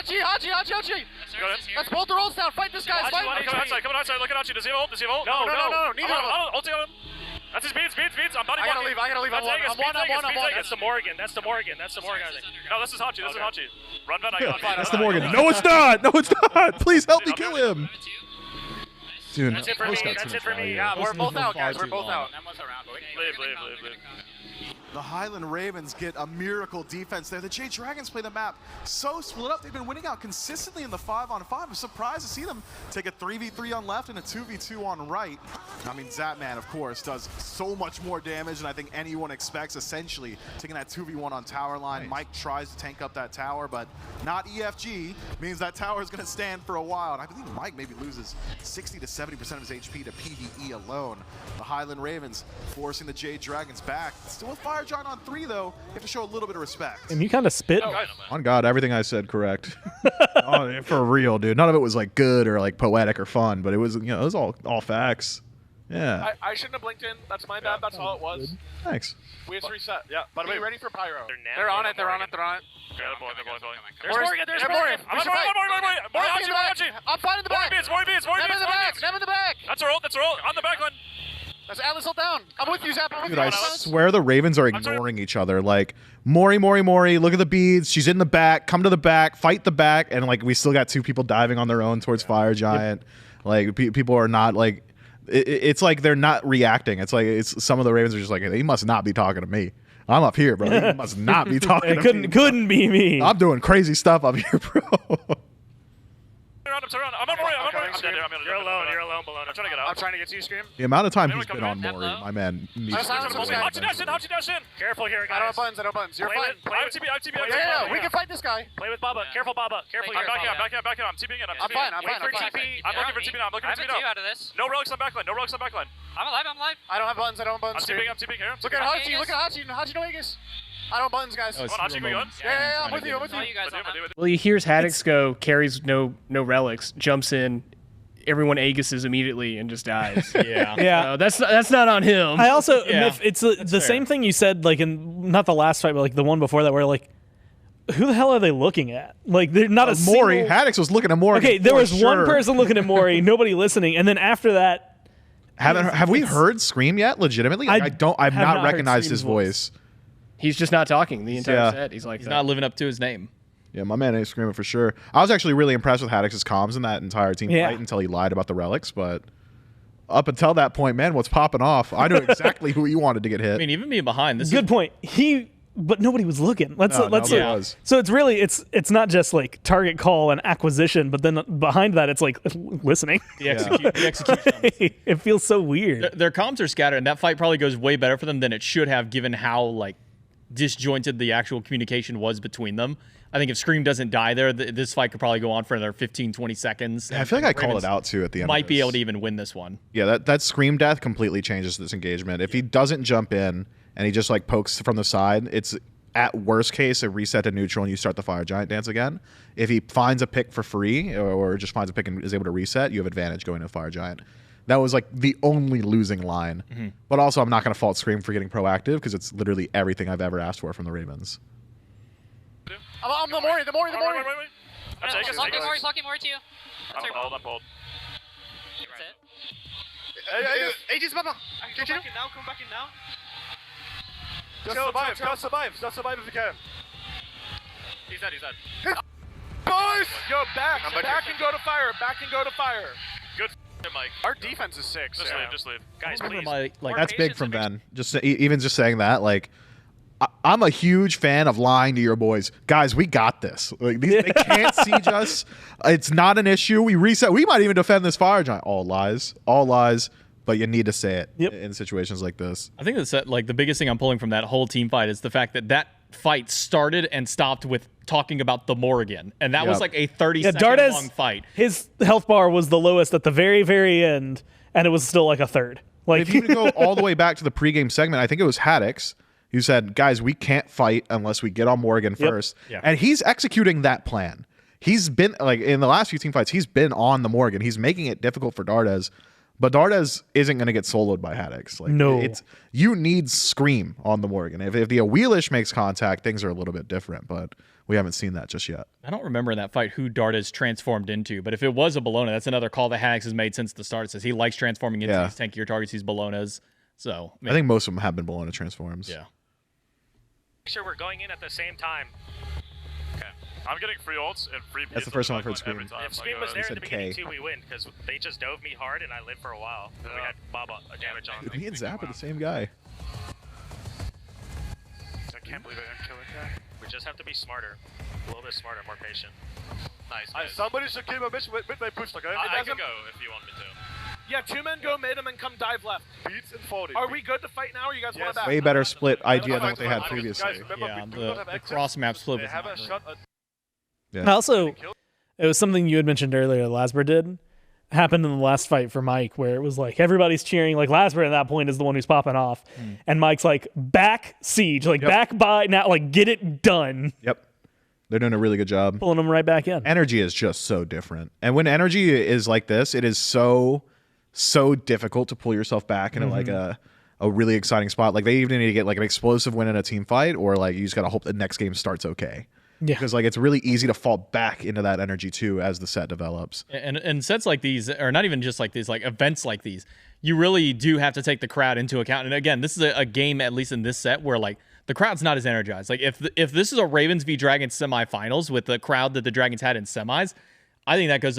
Speaker 9: Hachi. Let's bolt the rolls down. Fight this guy.
Speaker 10: Come on outside. Look at Hachi. Does he have ult?
Speaker 9: No. Neither of them.
Speaker 10: Ulti on him. That's his beats. I'm body
Speaker 9: I gotta leave. I'm one.
Speaker 10: That's the Morgan. That's the Morgan. No, this is Hachi. Run, I got it.
Speaker 2: That's the Morgan. No, it's not. No, it's not. Please help me kill him. Dude,
Speaker 10: That's it for me. That's it for me.
Speaker 9: Yeah, we're both out, guys. We're both out.
Speaker 10: Leave.
Speaker 12: The Highland Ravens get a miracle defense there. The Jade Dragons play the map so split up. They've been winning out consistently in the 5-on-5. I'm surprised to see them take a 3v3 on left and a 2v2 on right. I mean, Zapman, of course, does so much more damage than I think anyone expects, essentially, taking that 2v1 on tower line. Nice. Mike tries to tank up that tower, but not EFG. Means that tower is going to stand for a while. And I believe Mike maybe loses 60 to 70% of his HP to PvE alone. The Highland Ravens forcing the Jade Dragons back. Still with fire Fire Giant on 3, though, you have to show a little bit of respect.
Speaker 3: And you kind of spit.
Speaker 2: On God, everything I said correct. Oh, for real, dude. None of it was like good or like poetic or fun, but it was, you know, it was all facts. Yeah.
Speaker 9: I shouldn't have blinked in. That's my bad. That's all it was.
Speaker 2: Thanks.
Speaker 9: We have to reset. Yeah. By the way, ready for pyro.
Speaker 10: They're on it.
Speaker 9: They're on it. They're on it.
Speaker 10: There's Morgan. There's Morgan. I'm
Speaker 9: fine in the back.
Speaker 10: More beats.
Speaker 9: Them in the back.
Speaker 10: That's a roll. On the back line.
Speaker 9: That's Atlas, hold down. I'm with you, Zap. I'm with
Speaker 2: Dude,
Speaker 9: you.
Speaker 2: I swear the Ravens are ignoring each other. Like, Mori, look at the beads. She's in the back. Come to the back. Fight the back. And, like, we still got 2 people diving on their own towards Fire Giant. Like, people are not, like... It's like they're not reacting. It's like some of the Ravens are just like, he must not be talking to me. I'm up here, bro. He must not be talking to me.
Speaker 3: Couldn't be me.
Speaker 2: I'm doing crazy stuff up here, bro.
Speaker 10: Turn around. I'm on Mori. You're alone, Balone. I'm trying to get out.
Speaker 9: I'm trying to get to you, Scream.
Speaker 2: The amount of time he's been on Mori, my man.
Speaker 10: How'd you dash in? Careful here, guys.
Speaker 9: I don't have buttons. You're fine.
Speaker 10: I'm TB.
Speaker 9: Yeah, we can fight this guy.
Speaker 10: Play with Baba. Careful, Baba. Careful here. I'm backing up. I'm TBing in.
Speaker 9: I'm fine.
Speaker 10: I'm looking for TB now. I'm looking for TB now.
Speaker 11: out of this.
Speaker 10: No relics on backline.
Speaker 11: I'm alive.
Speaker 9: I don't have buttons.
Speaker 10: I'm TBing here.
Speaker 9: Look at Hachi. Hachi no Aegis. I don't have buttons, guys.
Speaker 1: Oh,
Speaker 10: Hachi, we good?
Speaker 9: Yeah, I'm with you.
Speaker 11: All you guys on that.
Speaker 4: Well, he hears Haddix go, carries no relics, jumps in, everyone Aegises immediately and just dies.
Speaker 3: Yeah.
Speaker 4: That's not on him.
Speaker 3: I also,
Speaker 1: Yeah,
Speaker 3: Miff, it's the
Speaker 1: fair.
Speaker 3: same thing you said, like in not the last fight, but like the one before that, where like, who the hell are they looking at? Like, they're not a
Speaker 2: Mori.
Speaker 3: single...
Speaker 2: Haddix was looking at Mori.
Speaker 3: Okay, there was one person looking at Mori, nobody listening, and then after that,
Speaker 2: Have we heard Scream yet? Legitimately, like, I've
Speaker 3: have
Speaker 2: not
Speaker 3: not heard
Speaker 2: recognized his
Speaker 3: Scream's
Speaker 2: voice.
Speaker 4: He's just not talking the entire set. He's like,
Speaker 1: He's not living up to his name.
Speaker 2: Yeah, my man ain't screaming for sure. I was actually really impressed with Haddix's comms in that entire team fight until he lied about the relics, but up until that point, man, what's popping off? I knew exactly who he wanted to get hit.
Speaker 1: I mean, even being behind. This
Speaker 3: good
Speaker 1: is,
Speaker 3: point. But nobody was looking.
Speaker 2: Nobody was.
Speaker 3: So it's really it's not just like target call and acquisition, but then behind that it's like listening.
Speaker 1: The execution.
Speaker 3: It feels so weird.
Speaker 1: Their comms are scattered, and that fight probably goes way better for them than it should have, given how like disjointed the actual communication was between them. I think if Scream doesn't die there, this fight could probably go on for another 15, 20 seconds.
Speaker 2: I feel like I called it out too at the end.
Speaker 1: Might be able to even win this one.
Speaker 2: Yeah, that Scream death completely changes this engagement. If he doesn't jump in and he just like pokes from the side, it's at worst case a reset to neutral and you start the Fire Giant dance again. If he finds a pick for free or just finds a pick and is able to reset, you have advantage going to Fire Giant. That was like the only losing line. But also, I'm not going to fault Scream for getting proactive because it's literally everything I've ever asked for from the Ravens.
Speaker 9: I'm the Mori.
Speaker 10: Wait.
Speaker 11: Talking more to you.
Speaker 10: I'm hold.
Speaker 11: That's it.
Speaker 9: Aegis, Mama.
Speaker 5: Come back in now.
Speaker 9: Just survive if you can.
Speaker 10: He's dead.
Speaker 9: Boys!
Speaker 5: Yo, back and go to fire.
Speaker 10: Good Mike.
Speaker 9: Our defense is 6.
Speaker 10: Just leave. Guys,
Speaker 1: Remember
Speaker 10: please.
Speaker 2: That's big from Ben. Even just saying that, like, I'm a huge fan of lying to your boys. Guys, we got this. Like, they can't siege us. It's not an issue. We reset. We might even defend this Fire Giant. All lies. But you need to say it in situations like this.
Speaker 1: I think that's like the biggest thing I'm pulling from that whole team fight is the fact that fight started and stopped with talking about the Morrigan, and that was like a 30-second long fight.
Speaker 3: His health bar was the lowest at the very, very end, and it was still like a third. Like,
Speaker 2: if you go all the way back to the pregame segment, I think it was Haddix who said, guys, we can't fight unless we get on Morrigan first.
Speaker 1: Yeah.
Speaker 2: And he's executing that plan. He's been, like, in the last few team fights, he's been on the Morrigan. He's making it difficult for Dardes. But Dardes isn't going to get soloed by Haddix. Like,
Speaker 3: no.
Speaker 2: You need Scream on the Morrigan. If the Wheelish makes contact, things are a little bit different, but we haven't seen that just yet.
Speaker 1: I don't remember in that fight who Dardes transformed into, but if it was a Bologna, that's another call that Haddix has made since the start. It says he likes transforming into these tankier targets, these Bolognas. So
Speaker 2: I think most of them have been Bologna transforms.
Speaker 1: Yeah.
Speaker 10: Make sure we're going in at the same time. Okay. I'm getting free ults and free.
Speaker 2: That's the first time I've heard Scream.
Speaker 10: If Scream was there in the beginning too, we win because they just dove me hard and I lived for a while. And we had Baba damage on.
Speaker 2: Me and Zap are the same guy.
Speaker 10: I can't believe I didn't kill that guy. We just have to be smarter, a little bit smarter, more patient. Nice.
Speaker 9: Somebody should keep a mission with my push. Okay?
Speaker 10: I can go if you want me to.
Speaker 5: Yeah, 2 men go mid and then come dive left.
Speaker 9: Beats and 40.
Speaker 5: Are we good to fight now, or you guys want to back?
Speaker 2: Way better split idea than what they had previously.
Speaker 1: Yeah, the cross map split was not great.
Speaker 3: Also, it was something you had mentioned earlier, Lasber did. happened in the last fight for Mike, where it was like everybody's cheering. Like Lasper at that point is the one who's popping off, and Mike's like back siege, like back by now, like get it done.
Speaker 2: Yep. They're doing a really good job.
Speaker 3: Pulling them right back in.
Speaker 2: Energy is just so different. And when energy is like this, it is so difficult to pull yourself back into like a really exciting spot. Like they even need to get like an explosive win in a team fight, or like you just got to hope the next game starts okay. Yeah. Because like it's really easy to fall back into that energy too as the set develops.
Speaker 1: And sets like these, or not even just like these, like events like these, you really do have to take the crowd into account. And again, this is a game, at least in this set, where like the crowd's not as energized. Like if this is a Ravens v Dragons semifinals with the crowd that the Dragons had in semis, I think that goes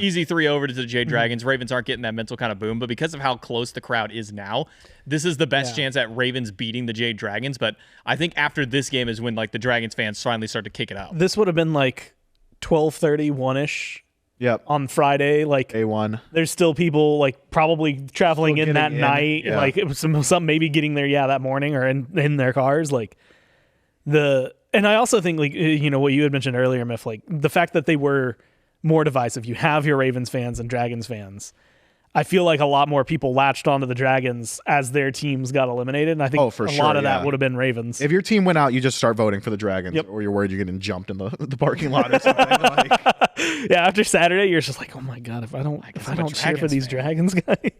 Speaker 1: easy 3 over to the Jade Dragons. Ravens aren't getting that mental kind of boom, but because of how close the crowd is now, this is the best chance at Ravens beating the Jade Dragons. But I think after this game is when like the Dragons fans finally start to kick it out.
Speaker 3: This would have been like 12:30, 1-ish.
Speaker 2: Yep.
Speaker 3: On Friday, like
Speaker 2: A1.
Speaker 3: There's still people like probably traveling in that night. Yeah. Like it was some maybe getting there, that morning or in their cars. Like and I also think like what you had mentioned earlier, Miff, like the fact that they were more divisive. You have your Ravens fans and Dragons fans. I feel like a lot more people latched onto the Dragons as their teams got eliminated. And I think lot of that would have been Ravens.
Speaker 2: If your team went out, you just start voting for the Dragons, or you're worried you're getting jumped in the parking lot or something. Like.
Speaker 3: Yeah, after Saturday, you're just like, oh my God, if I don't cheer for these Dragons guys.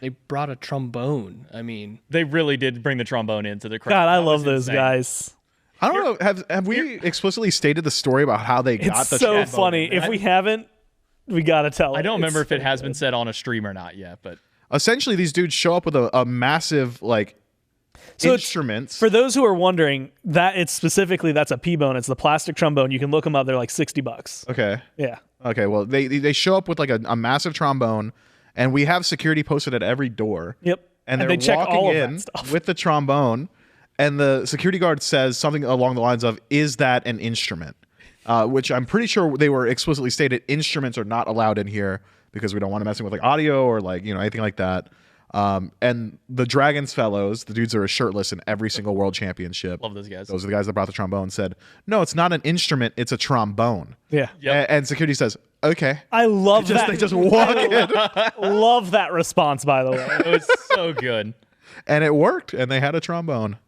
Speaker 4: They brought a trombone. I mean,
Speaker 1: they really did bring the trombone into the crowd.
Speaker 3: God, I love those guys.
Speaker 2: I don't know. Have we explicitly stated the story about how they got the trombone?
Speaker 3: It's so funny. If we haven't, we gotta tell it.
Speaker 1: I don't remember if it has been said on a stream or not yet, but
Speaker 2: essentially these dudes show up with a massive like instruments.
Speaker 3: For those who are wondering, that's a P-bone. It's the plastic trombone. You can look them up. They're like $60.
Speaker 2: Okay.
Speaker 3: Yeah.
Speaker 2: Okay. Well, they show up with like a massive trombone, and we have security posted at every door.
Speaker 3: Yep.
Speaker 2: And they're
Speaker 3: check
Speaker 2: walking
Speaker 3: all of
Speaker 2: in
Speaker 3: that stuff.
Speaker 2: with the trombone, and the security guard says something along the lines of, "Is that an instrument?" Which I'm pretty sure they were explicitly stated instruments are not allowed in here because we don't want to messing with like audio or like anything like that. And the Dragons fellows, the dudes that are shirtless in every single world championship.
Speaker 1: Love those guys.
Speaker 2: Those are the guys that brought the trombone. Said, "No, it's not an instrument. It's a trombone."
Speaker 3: Yeah.
Speaker 1: Yep.
Speaker 2: And security says, "Okay."
Speaker 3: I love that.
Speaker 2: They just walk in.
Speaker 3: Love that response, by the way.
Speaker 1: It was so good.
Speaker 2: And it worked, and they had a trombone.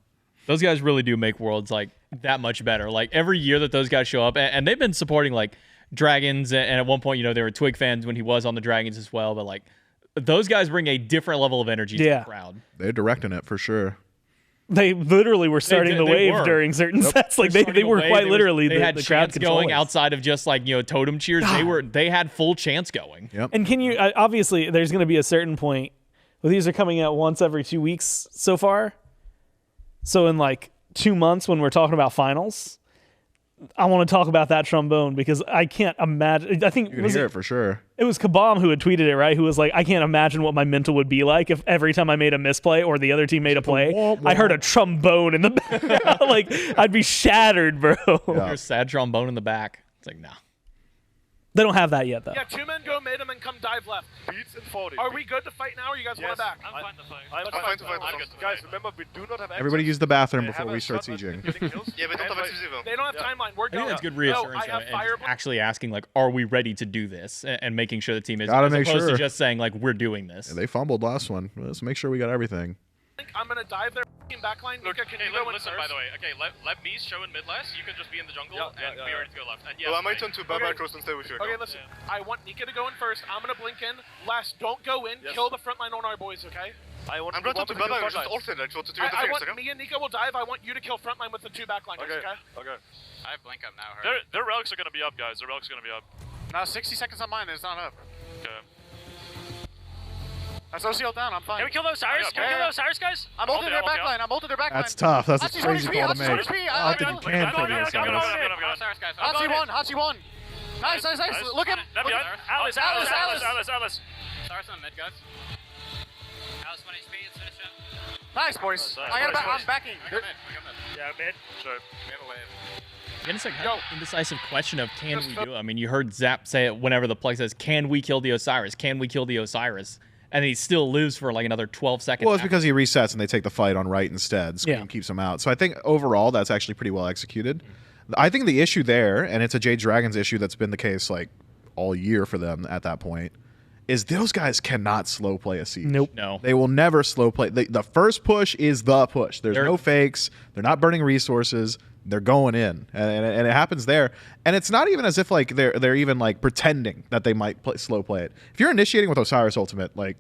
Speaker 1: Those guys really do make Worlds like that much better. Like every year that those guys show up, and they've been supporting like Dragons, and at one point, they were Twig fans when he was on the Dragons as well. But like those guys bring a different level of energy to the crowd.
Speaker 2: They're directing it for sure.
Speaker 3: They literally were starting the wave during certain sets. Like they were quite literally
Speaker 1: they had
Speaker 3: the crowd
Speaker 1: chants going outside of just like totem cheers. They had full chants going.
Speaker 2: Yep.
Speaker 3: And can you obviously there's going to be a certain point. Well, these are coming out once every 2 weeks so far. So in like 2 months when we're talking about finals, I want to talk about that trombone because I can't imagine. I think
Speaker 2: you can hear it for sure.
Speaker 3: It was Kabam who had tweeted it, right? Who was like, I can't imagine what my mental would be like if every time I made a misplay or the other team made a play, I heard a trombone in the back. Like, I'd be shattered, bro.
Speaker 1: There's a sad trombone in the back. It's like, no.
Speaker 3: They don't have that yet, though.
Speaker 9: Yeah, 2 men go mid and then come dive left.
Speaker 11: Beats and 40.
Speaker 9: Are we good to fight now, or you guys want it back?
Speaker 10: I'm fine to fight.
Speaker 11: I'm fine to fight. Guys, remember, we do not have access.
Speaker 2: Everybody use the bathroom before we start sieging.
Speaker 11: Yeah, we don't have access either.
Speaker 9: They don't have timeline. We're
Speaker 1: I
Speaker 9: going.
Speaker 1: think that's good reassurance.
Speaker 9: I have
Speaker 1: and
Speaker 9: fire.
Speaker 1: actually asking like, are we ready to do this, and making sure the team is.
Speaker 2: Gotta
Speaker 1: as
Speaker 2: make
Speaker 1: opposed
Speaker 2: sure.
Speaker 1: to just saying like we're doing this.
Speaker 2: Yeah, they fumbled last one. Let's make sure we got everything.
Speaker 9: I'm gonna dive their backline. Nika, can you go in
Speaker 10: listen,
Speaker 9: first?
Speaker 10: by the way. Okay, let me show in mid last. You can just be in the jungle, and we ready to go left. And yes,
Speaker 11: Well, I might turn to Baba Cross and stay with you.
Speaker 9: Okay, listen. I want Nika to go in first. I'm gonna blink in. Last, don't go in. Kill the front line on our boys, okay?
Speaker 11: I'm going to Baba. Just ulted. I want to
Speaker 9: I want me and Nika will dive. I want you to kill front line with the 2 backliners, okay?
Speaker 11: Okay.
Speaker 10: I have blink up now.
Speaker 11: Their relics are gonna be up, guys. Their relics are gonna be up.
Speaker 9: Now 60 seconds on mine. It's not up.
Speaker 11: Okay.
Speaker 9: I social down. I'm fine.
Speaker 10: Can we kill those Cyrus? Can we kill those Cyrus guys?
Speaker 9: I'm ulting their backline. I'm ulting their backline.
Speaker 2: That's tough. That's a crazy call to make.
Speaker 9: I
Speaker 2: don't think you can for this.
Speaker 9: Hachi won. Nice. Look at
Speaker 10: Alice.
Speaker 13: Cyrus on mid, guys. Alice 1 HP, let's finish up.
Speaker 9: Nice, boys. I'm backing.
Speaker 10: Yeah, mid.
Speaker 11: Sure.
Speaker 13: We have a wave.
Speaker 1: And it's like indecisive question of can we do it? I mean, you heard Zap say it whenever the play says, can we kill the Osiris? Can we kill the Osiris? And he still lives for like another 12 seconds.
Speaker 2: Well, it's because he resets and they take the fight on right instead. Scream keeps him out. So I think overall that's actually pretty well executed. I think the issue there, and it's a Jade Dragons issue that's been the case like all year for them at that point, is those guys cannot slow play a siege.
Speaker 3: Nope.
Speaker 1: No.
Speaker 2: They will never slow play. The first push is the push. There's no fakes. They're not burning resources. They're going in, and it happens there. And it's not even as if like they're even like pretending that they might slow play it. If you're initiating with Osiris Ultimate, like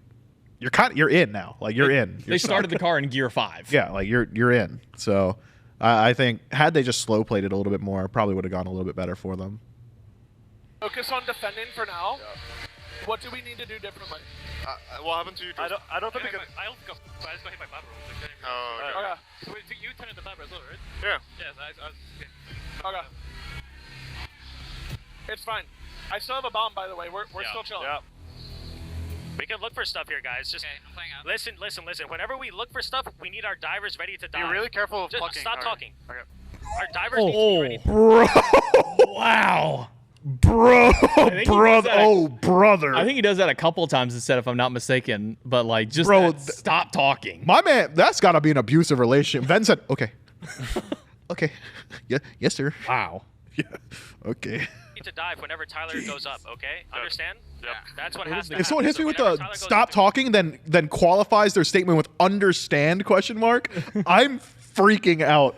Speaker 2: you're in now. Like you're in.
Speaker 1: They started the car in gear 5.
Speaker 2: Yeah, like you're in. So I think had they just slow played it a little bit more, probably would have gone a little bit better for them.
Speaker 9: Focus on defending for now. Yeah. What do we need to do differently?
Speaker 11: What happened to you?
Speaker 10: I don't think we can. I just got hit by Fabro.
Speaker 11: Oh, okay.
Speaker 9: Okay.
Speaker 10: So you turned into Fabro as well, right?
Speaker 11: Yeah.
Speaker 10: Yes, I was.
Speaker 9: Okay. It's fine. I still have a bomb, by the way. We're still chilling.
Speaker 10: Yeah. We can look for stuff here, guys. Just
Speaker 13: I'm playing out.
Speaker 10: listen. Whenever we look for stuff, we need our divers ready to dive.
Speaker 11: Be really careful of
Speaker 10: Just
Speaker 11: plucking.
Speaker 10: stop talking.
Speaker 11: Okay.
Speaker 10: Our divers need to be ready.
Speaker 2: Bro,
Speaker 1: Wow.
Speaker 2: brother.
Speaker 1: I think he does that a couple times instead, if I'm not mistaken. But like, just stop talking.
Speaker 2: My man, that's got to be an abusive relationship. Ven said, "Okay, okay, yeah, yes, sir."
Speaker 1: Wow.
Speaker 2: Yeah, okay.
Speaker 10: Need to dive whenever Tyler goes up. Okay, understand?
Speaker 11: Yep.
Speaker 10: That's what has to
Speaker 2: If someone hits me with
Speaker 10: whenever
Speaker 2: the
Speaker 10: Tyler goes
Speaker 2: "stop
Speaker 10: up,
Speaker 2: talking," then qualifies their statement with "understand?" ? I'm freaking out.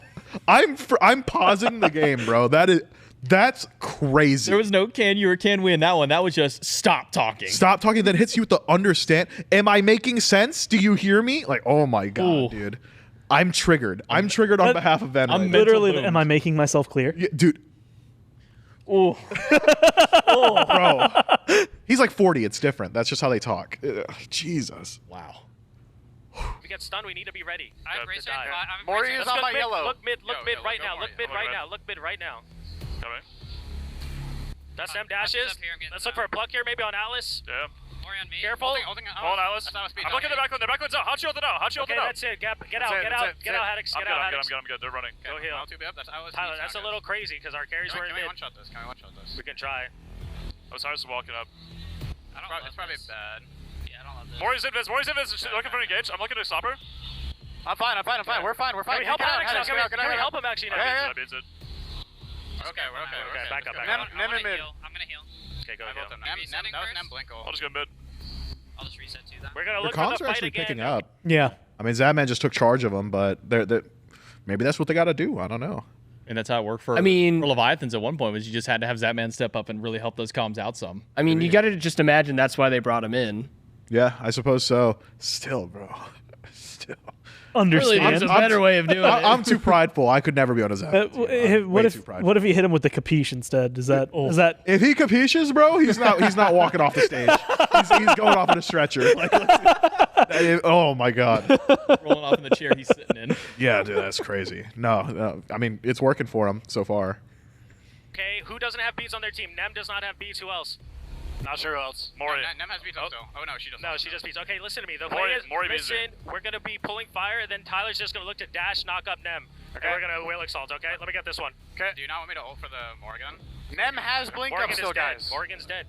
Speaker 2: I'm pausing the game, bro. That's crazy.
Speaker 1: There was no can you or can we in that one. That was just stop talking.
Speaker 2: Stop talking, then hits you with the "understand." Am I making sense? Do you hear me? Like, oh my god, dude. I'm triggered. I'm triggered on behalf of Ven.
Speaker 1: I'm
Speaker 3: Literally, am I making myself clear?
Speaker 2: Yeah, dude.
Speaker 1: Oh.
Speaker 2: Bro. He's like 40. It's different. That's just how they talk. Ugh, Jesus.
Speaker 1: Wow.
Speaker 10: If we get stunned, we need to be ready.
Speaker 13: I'm
Speaker 10: to
Speaker 13: racing.
Speaker 10: dive.
Speaker 13: I'm
Speaker 11: Mori
Speaker 13: racing.
Speaker 11: is on my
Speaker 10: mid,
Speaker 11: yellow.
Speaker 10: Look mid right now.
Speaker 13: Mori.
Speaker 10: Look mid right now. Look mid right now.
Speaker 11: Alright.
Speaker 10: That's them
Speaker 13: I'm
Speaker 10: dashes.
Speaker 13: up here, I'm getting
Speaker 10: Let's look for a pluck here, maybe on Atlas.
Speaker 11: Yeah.
Speaker 13: Mori on me.
Speaker 10: Careful.
Speaker 13: Holding
Speaker 11: Hold on, Alice. I'm looking at the back line. The back line's out. How'd you hold it out? How'd you hold
Speaker 10: Okay,
Speaker 11: it out?
Speaker 10: that's it. Get
Speaker 11: That's
Speaker 10: out,
Speaker 11: it,
Speaker 10: get
Speaker 11: that's
Speaker 10: out,
Speaker 11: it,
Speaker 10: get
Speaker 11: that's
Speaker 10: out,
Speaker 11: it.
Speaker 10: Haddix,
Speaker 11: I'm
Speaker 10: get
Speaker 11: good,
Speaker 10: out,
Speaker 11: I'm
Speaker 10: Haddix.
Speaker 11: good. They're running.
Speaker 10: Go heal.
Speaker 13: I'll 2B up.
Speaker 10: Tyler, that's a little crazy because our carries
Speaker 13: Can
Speaker 10: weren't
Speaker 13: we
Speaker 10: in.
Speaker 13: one-shot this? Can we one-shot this?
Speaker 10: We can try.
Speaker 11: Osiris is walking up.
Speaker 13: I don't It's probably bad. Yeah, I don't love this.
Speaker 11: Mori's invis. Looking for an engage. I'm looking to stop her. I'm fine. We're fine.
Speaker 10: Can we help Haddix now? Can we help him actually now?
Speaker 11: Yeah. That means it.
Speaker 13: Okay, we're okay.
Speaker 10: Okay, back up.
Speaker 13: I'm
Speaker 11: Nem
Speaker 13: gonna
Speaker 11: mid.
Speaker 13: heal. I'm gonna heal.
Speaker 10: Okay, go
Speaker 13: That
Speaker 10: heal.
Speaker 13: was Nem Blinkle.
Speaker 11: I'll just go mid.
Speaker 13: I'll just reset to that.
Speaker 10: We're gonna
Speaker 2: The
Speaker 10: look for
Speaker 2: comms
Speaker 10: the
Speaker 2: are
Speaker 10: fight
Speaker 2: actually
Speaker 10: again.
Speaker 2: picking up.
Speaker 3: Yeah.
Speaker 2: I mean, Zadman just took charge of them, but maybe that's what they got to do. I don't know.
Speaker 1: And that's how it worked for,
Speaker 4: I mean-
Speaker 1: for Leviathans at one point, was you just had to have Zatman step up and really help those comms out some.
Speaker 4: I mean, you got to just imagine that's why they brought him in.
Speaker 2: Yeah, I suppose so. Still, bro. Still.
Speaker 3: Understand.
Speaker 4: There's a better way of doing it.
Speaker 2: I'm too prideful. I could never be on his app.
Speaker 3: What if you hit him with the capiche instead? Is that
Speaker 2: If he capiches, bro, he's not walking off the stage. He's going off in a stretcher. Like, oh my god.
Speaker 1: Rolling off in the chair he's sitting in.
Speaker 2: Yeah, dude, that's crazy. No, I mean, it's working for him so far.
Speaker 10: Okay, who doesn't have beats on their team? Nem does not have beats. Who else?
Speaker 11: Not sure who else. Mori.
Speaker 13: Nem has beats up still. Oh no, she doesn't.
Speaker 10: No, she just beats. Okay, listen to me. The
Speaker 11: Mori-
Speaker 10: way is,
Speaker 11: Mori beats
Speaker 10: listen, we're gonna be pulling fire, and then Tyler's just gonna look to dash, knock up Nem. Okay, we're gonna wheel exalt. Okay, let me get this one.
Speaker 11: Okay.
Speaker 13: Do you not want me to ult for the Morgan?
Speaker 11: Nem has blink
Speaker 10: Morgan
Speaker 11: up still,
Speaker 10: is dead.
Speaker 11: guys.
Speaker 10: Morgan's dead.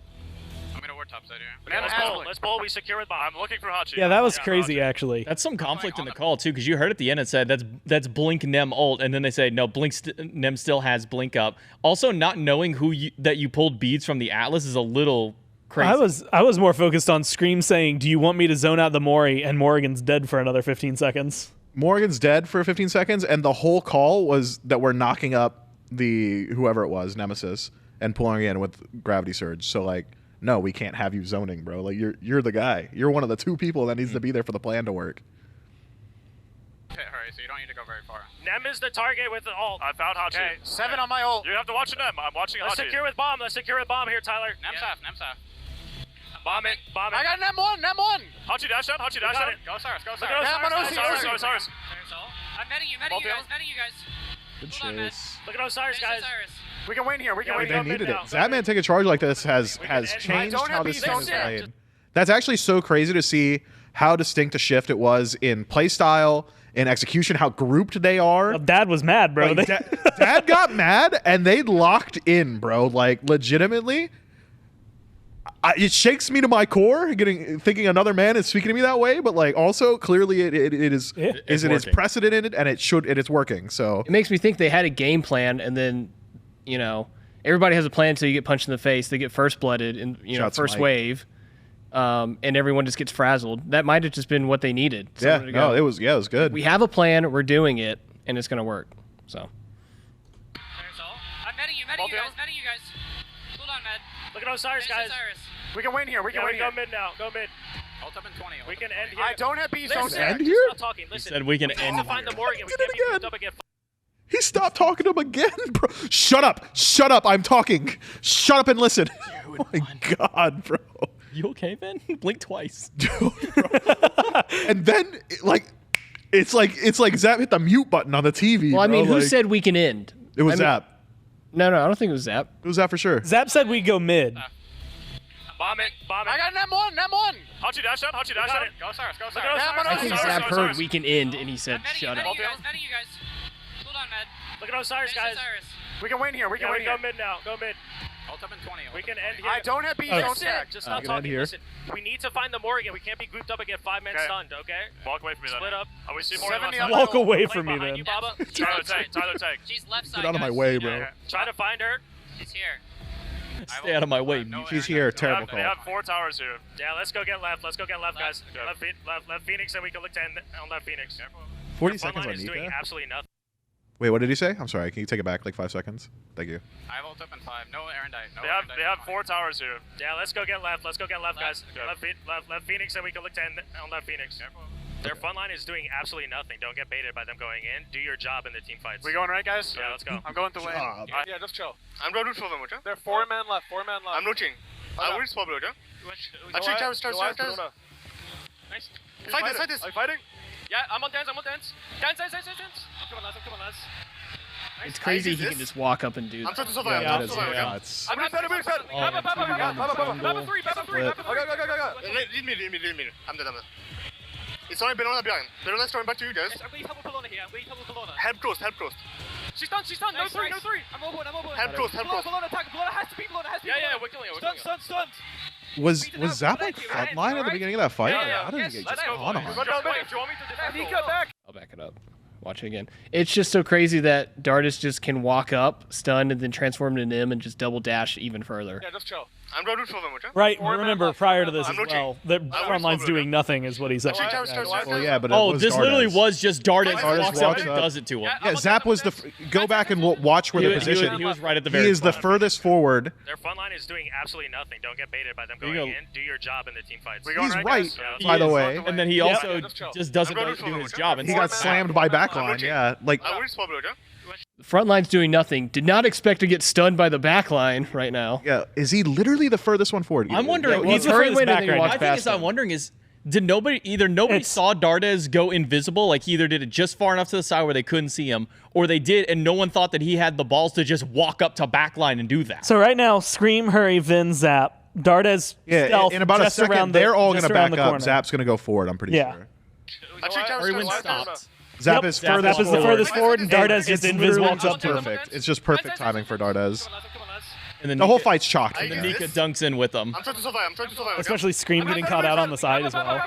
Speaker 13: I'm gonna ward topside here.
Speaker 11: Nem
Speaker 10: Let's
Speaker 11: has
Speaker 10: pull.
Speaker 11: blink.
Speaker 10: Let's pull. We secure with bomb.
Speaker 11: I'm looking for Hachi.
Speaker 3: Yeah, that was
Speaker 10: Yeah,
Speaker 3: crazy
Speaker 10: Hachi.
Speaker 3: actually.
Speaker 1: That's some conflict in the call too, because you heard at the end it said that's Blink Nem ult, and then they say no, Nem still has Blink up. Also, not knowing that you pulled beads from the Atlas is a little crazy.
Speaker 3: I was more focused on Scream saying, "Do you want me to zone out the Mori?" and Morgan's dead for another 15 seconds.
Speaker 2: Morgan's dead for 15 seconds, and the whole call was that we're knocking up the whoever it was, Nemesis, and pulling in with Gravity Surge. So like, no, we can't have you zoning, bro. Like you're the guy. You're one of the two people that needs to be there for the plan to work.
Speaker 13: Okay, alright, so you don't need to go very far.
Speaker 10: Nem is the target with the ult.
Speaker 11: I found Hachi.
Speaker 10: Okay.
Speaker 11: 7 on my ult. You have to watch Nem. I'm watching
Speaker 10: Let's
Speaker 11: Hachi.
Speaker 10: secure with bomb. Let's secure with bomb here, Tyler.
Speaker 13: Nem's half.
Speaker 10: Bomb it. Bomb it.
Speaker 11: I got Nem 1. Hachi dash down. Hachi dash down.
Speaker 13: Go Cyrus, go
Speaker 11: Look
Speaker 13: Cyrus.
Speaker 11: at Osiris.
Speaker 10: Osiris.
Speaker 13: There's ult. I'm meting you guys.
Speaker 2: Good
Speaker 13: Hold on, man.
Speaker 2: chase.
Speaker 10: Look at Osiris,
Speaker 13: Finish
Speaker 10: guys.
Speaker 13: Osiris.
Speaker 11: We can win here. We can win
Speaker 2: They
Speaker 11: here.
Speaker 2: needed it. Zadman taking charge like this has changed
Speaker 11: don't
Speaker 2: how
Speaker 11: have
Speaker 2: this
Speaker 11: beats
Speaker 2: game
Speaker 11: on
Speaker 2: is
Speaker 11: there.
Speaker 2: played. That's actually so crazy to see how distinct a shift it was in playstyle, in execution, how grouped they are.
Speaker 3: Well, Dad was mad, bro.
Speaker 2: Like, Dad got mad and they locked in, bro. Like legitimately, it shakes me to my core. Thinking another man is speaking to me that way, but like also clearly it is
Speaker 1: working.
Speaker 2: precedented and it's working. So
Speaker 4: It makes me think they had a game plan, and then, everybody has a plan until you get punched in the face. They get first blooded in first wave, and everyone just gets frazzled. That might have just been what they needed.
Speaker 2: Yeah, no, it was good.
Speaker 4: We have a plan. We're doing it, and it's gonna work. So.
Speaker 13: I'm medding you guys. Hold on, Med.
Speaker 10: Look at Osiris, guys.
Speaker 11: We can win here. We can win here.
Speaker 10: Go mid now. Go mid.
Speaker 13: Ult up in 20.
Speaker 10: We can end here.
Speaker 11: I don't have bees. Don't
Speaker 2: end here?
Speaker 10: Stop talking. Listen.
Speaker 1: He said we can end
Speaker 10: here. Find the Morgan. We can't be moved up again.
Speaker 2: He stopped talking to him again, bro. Shut up. Shut up. I'm talking. Shut up and listen. Oh my God, bro.
Speaker 1: You okay, Ben? Blink twice.
Speaker 2: Dude, and then, it's like Zap hit the mute button on the TV.
Speaker 4: Well, I mean,
Speaker 2: bro.
Speaker 4: who said we can end?
Speaker 2: It was Zap.
Speaker 4: No, I don't think it was Zap.
Speaker 2: It was Zap for sure.
Speaker 3: Zap said we go mid.
Speaker 10: Bomb it.
Speaker 11: I got NM1.
Speaker 10: How'd you dash down?
Speaker 11: Go Osiris.
Speaker 4: I think Zap heard we can end, and he said, shut up.
Speaker 13: Medding you guys. Hold on, Med.
Speaker 10: Look at Osiris, guys.
Speaker 11: We can win here. We can win here.
Speaker 10: Go mid now. Go mid.
Speaker 13: Ult up in 20.
Speaker 10: We can end here.
Speaker 11: I don't have bees. Don't stack.
Speaker 10: Just stop talking. Listen, we need to find the Morgan. We can't be grouped up and get 5 men stunned, okay?
Speaker 11: Walk away from me then.
Speaker 10: Split up.
Speaker 11: Are we seeing
Speaker 3: Walk away from me then.
Speaker 10: You, Baba.
Speaker 11: Tyler, take.
Speaker 13: She's left side.
Speaker 2: Get out of my
Speaker 13: guys.
Speaker 2: way, bro.
Speaker 10: Try to find her.
Speaker 13: She's here.
Speaker 1: Stay out of my way.
Speaker 2: She's here. Terrible
Speaker 11: They
Speaker 2: call.
Speaker 11: have 4 towers here.
Speaker 10: Yeah, let's go get left. Let's go get left, guys. Left Phoenix, and we can look to end on left Phoenix.
Speaker 2: 40
Speaker 10: Their front
Speaker 2: seconds
Speaker 10: line
Speaker 2: on
Speaker 10: is doing
Speaker 2: Nika.
Speaker 10: absolutely nothing.
Speaker 2: Wait, what did he say? I'm sorry. Can you take it back like 5 seconds? Thank you.
Speaker 13: I have ult up in 5. No Erendite. No
Speaker 11: They have 4 towers here.
Speaker 10: Yeah, let's go get left. Let's go get left, guys. Left Phoenix, and we can look to end on left Phoenix. Their front line is doing absolutely nothing. Don't get baited by them going in. Do your job in the team fights.
Speaker 11: We going right, guys?
Speaker 10: Yeah, let's go.
Speaker 11: I'm going to lane.
Speaker 9: Yeah, just chill.
Speaker 11: I'm going to root for them, okay?
Speaker 9: There are 4 men left. 4 men left.
Speaker 11: I'm rooting. I will swap, okay? Actually, start.
Speaker 10: Nice.
Speaker 11: Fight this. Are you fighting?
Speaker 10: Yeah, I'm on dance. Dance. Come on, lads.
Speaker 4: It's crazy he can just walk up and do
Speaker 11: I'm
Speaker 4: that.
Speaker 11: trying to survive.
Speaker 2: Yeah,
Speaker 11: I'm
Speaker 2: that is
Speaker 11: surviving.
Speaker 2: nuts.
Speaker 11: I'm reset.
Speaker 1: Baba
Speaker 10: 3.
Speaker 11: Lead me. I'm dead. It's only Benona behind. Berona's coming back to you guys.
Speaker 10: I'm going to help Pelona here.
Speaker 11: Help close.
Speaker 10: She's done. No 3. I'm over.
Speaker 11: Help close.
Speaker 10: Pelona attack. Pelona has to be. Yeah, we're killing it. Stunned.
Speaker 2: Was Zap like frontline at the beginning of that fight?
Speaker 10: Yeah.
Speaker 2: How did he get just caught on?
Speaker 10: Do you want me to defend? Nika back.
Speaker 4: I'll back it up. Watch it again. It's just so crazy that Dardus just can walk up, stun, and then transform into Nim and just double dash even further.
Speaker 9: Yeah, just chill.
Speaker 11: I'm going to root for them, okay?
Speaker 3: Right, remember prior to this as
Speaker 11: I'm looking.
Speaker 3: well, the front line's doing nothing is what he said.
Speaker 2: Well, yeah, but it
Speaker 1: Oh,
Speaker 2: was
Speaker 1: this
Speaker 2: Dardus.
Speaker 1: literally was just Dardus
Speaker 2: Dardus
Speaker 1: walks up
Speaker 2: walks
Speaker 1: and
Speaker 2: up.
Speaker 1: does it to him.
Speaker 2: Yeah, Zap was go back and watch where the position.
Speaker 1: He was right at the
Speaker 2: He
Speaker 1: very
Speaker 2: is the
Speaker 1: front.
Speaker 2: furthest forward.
Speaker 10: Their front line is doing absolutely nothing. Don't get baited by them
Speaker 1: You
Speaker 10: going
Speaker 1: go.
Speaker 10: in. Do your job in the team fights.
Speaker 2: He's right,
Speaker 1: He
Speaker 2: by the
Speaker 1: is.
Speaker 2: way.
Speaker 1: And then he also just doesn't do his job. And
Speaker 2: He got slammed by backline, yeah. Like,
Speaker 11: I will swap, okay?
Speaker 4: The front line's doing nothing. Did not expect to get stunned by the back line right now.
Speaker 2: yeah, is he literally the furthest one forward?
Speaker 1: I'm wondering.
Speaker 4: He's hurrying
Speaker 3: furthest
Speaker 4: and
Speaker 3: back
Speaker 4: then
Speaker 3: right
Speaker 4: he
Speaker 3: now.
Speaker 4: walks
Speaker 1: My thing
Speaker 4: past
Speaker 1: is, I'm
Speaker 4: him.
Speaker 1: wondering is, did nobody saw Dardus go invisible? Like he either did it just far enough to the side where they couldn't see him, or they did and no one thought that he had the balls to just walk up to backline and do that.
Speaker 3: So right now, Scream, Hurry, Vin, Zap, Dardus,
Speaker 2: Yeah,
Speaker 3: stealth,
Speaker 2: in about a
Speaker 3: just
Speaker 2: second,
Speaker 3: around
Speaker 2: they're all going
Speaker 3: just
Speaker 2: to
Speaker 3: around
Speaker 2: back
Speaker 3: the
Speaker 2: up.
Speaker 3: corner.
Speaker 2: Zap's going to go forward, I'm pretty
Speaker 3: Yeah.
Speaker 2: sure.
Speaker 1: Everyone stopped.
Speaker 2: Zap is
Speaker 1: Zap
Speaker 2: furthest
Speaker 1: is the
Speaker 2: forward.
Speaker 3: furthest forward, and Dardus
Speaker 2: It's
Speaker 3: is invisible.
Speaker 2: literally just perfect. It's just perfect timing for Dardus.
Speaker 1: And then
Speaker 2: The whole fight's chalked.
Speaker 1: And then Nika dunks in with them.
Speaker 11: I'm trying to survive. Okay?
Speaker 3: Especially Scream getting caught out on the side as well.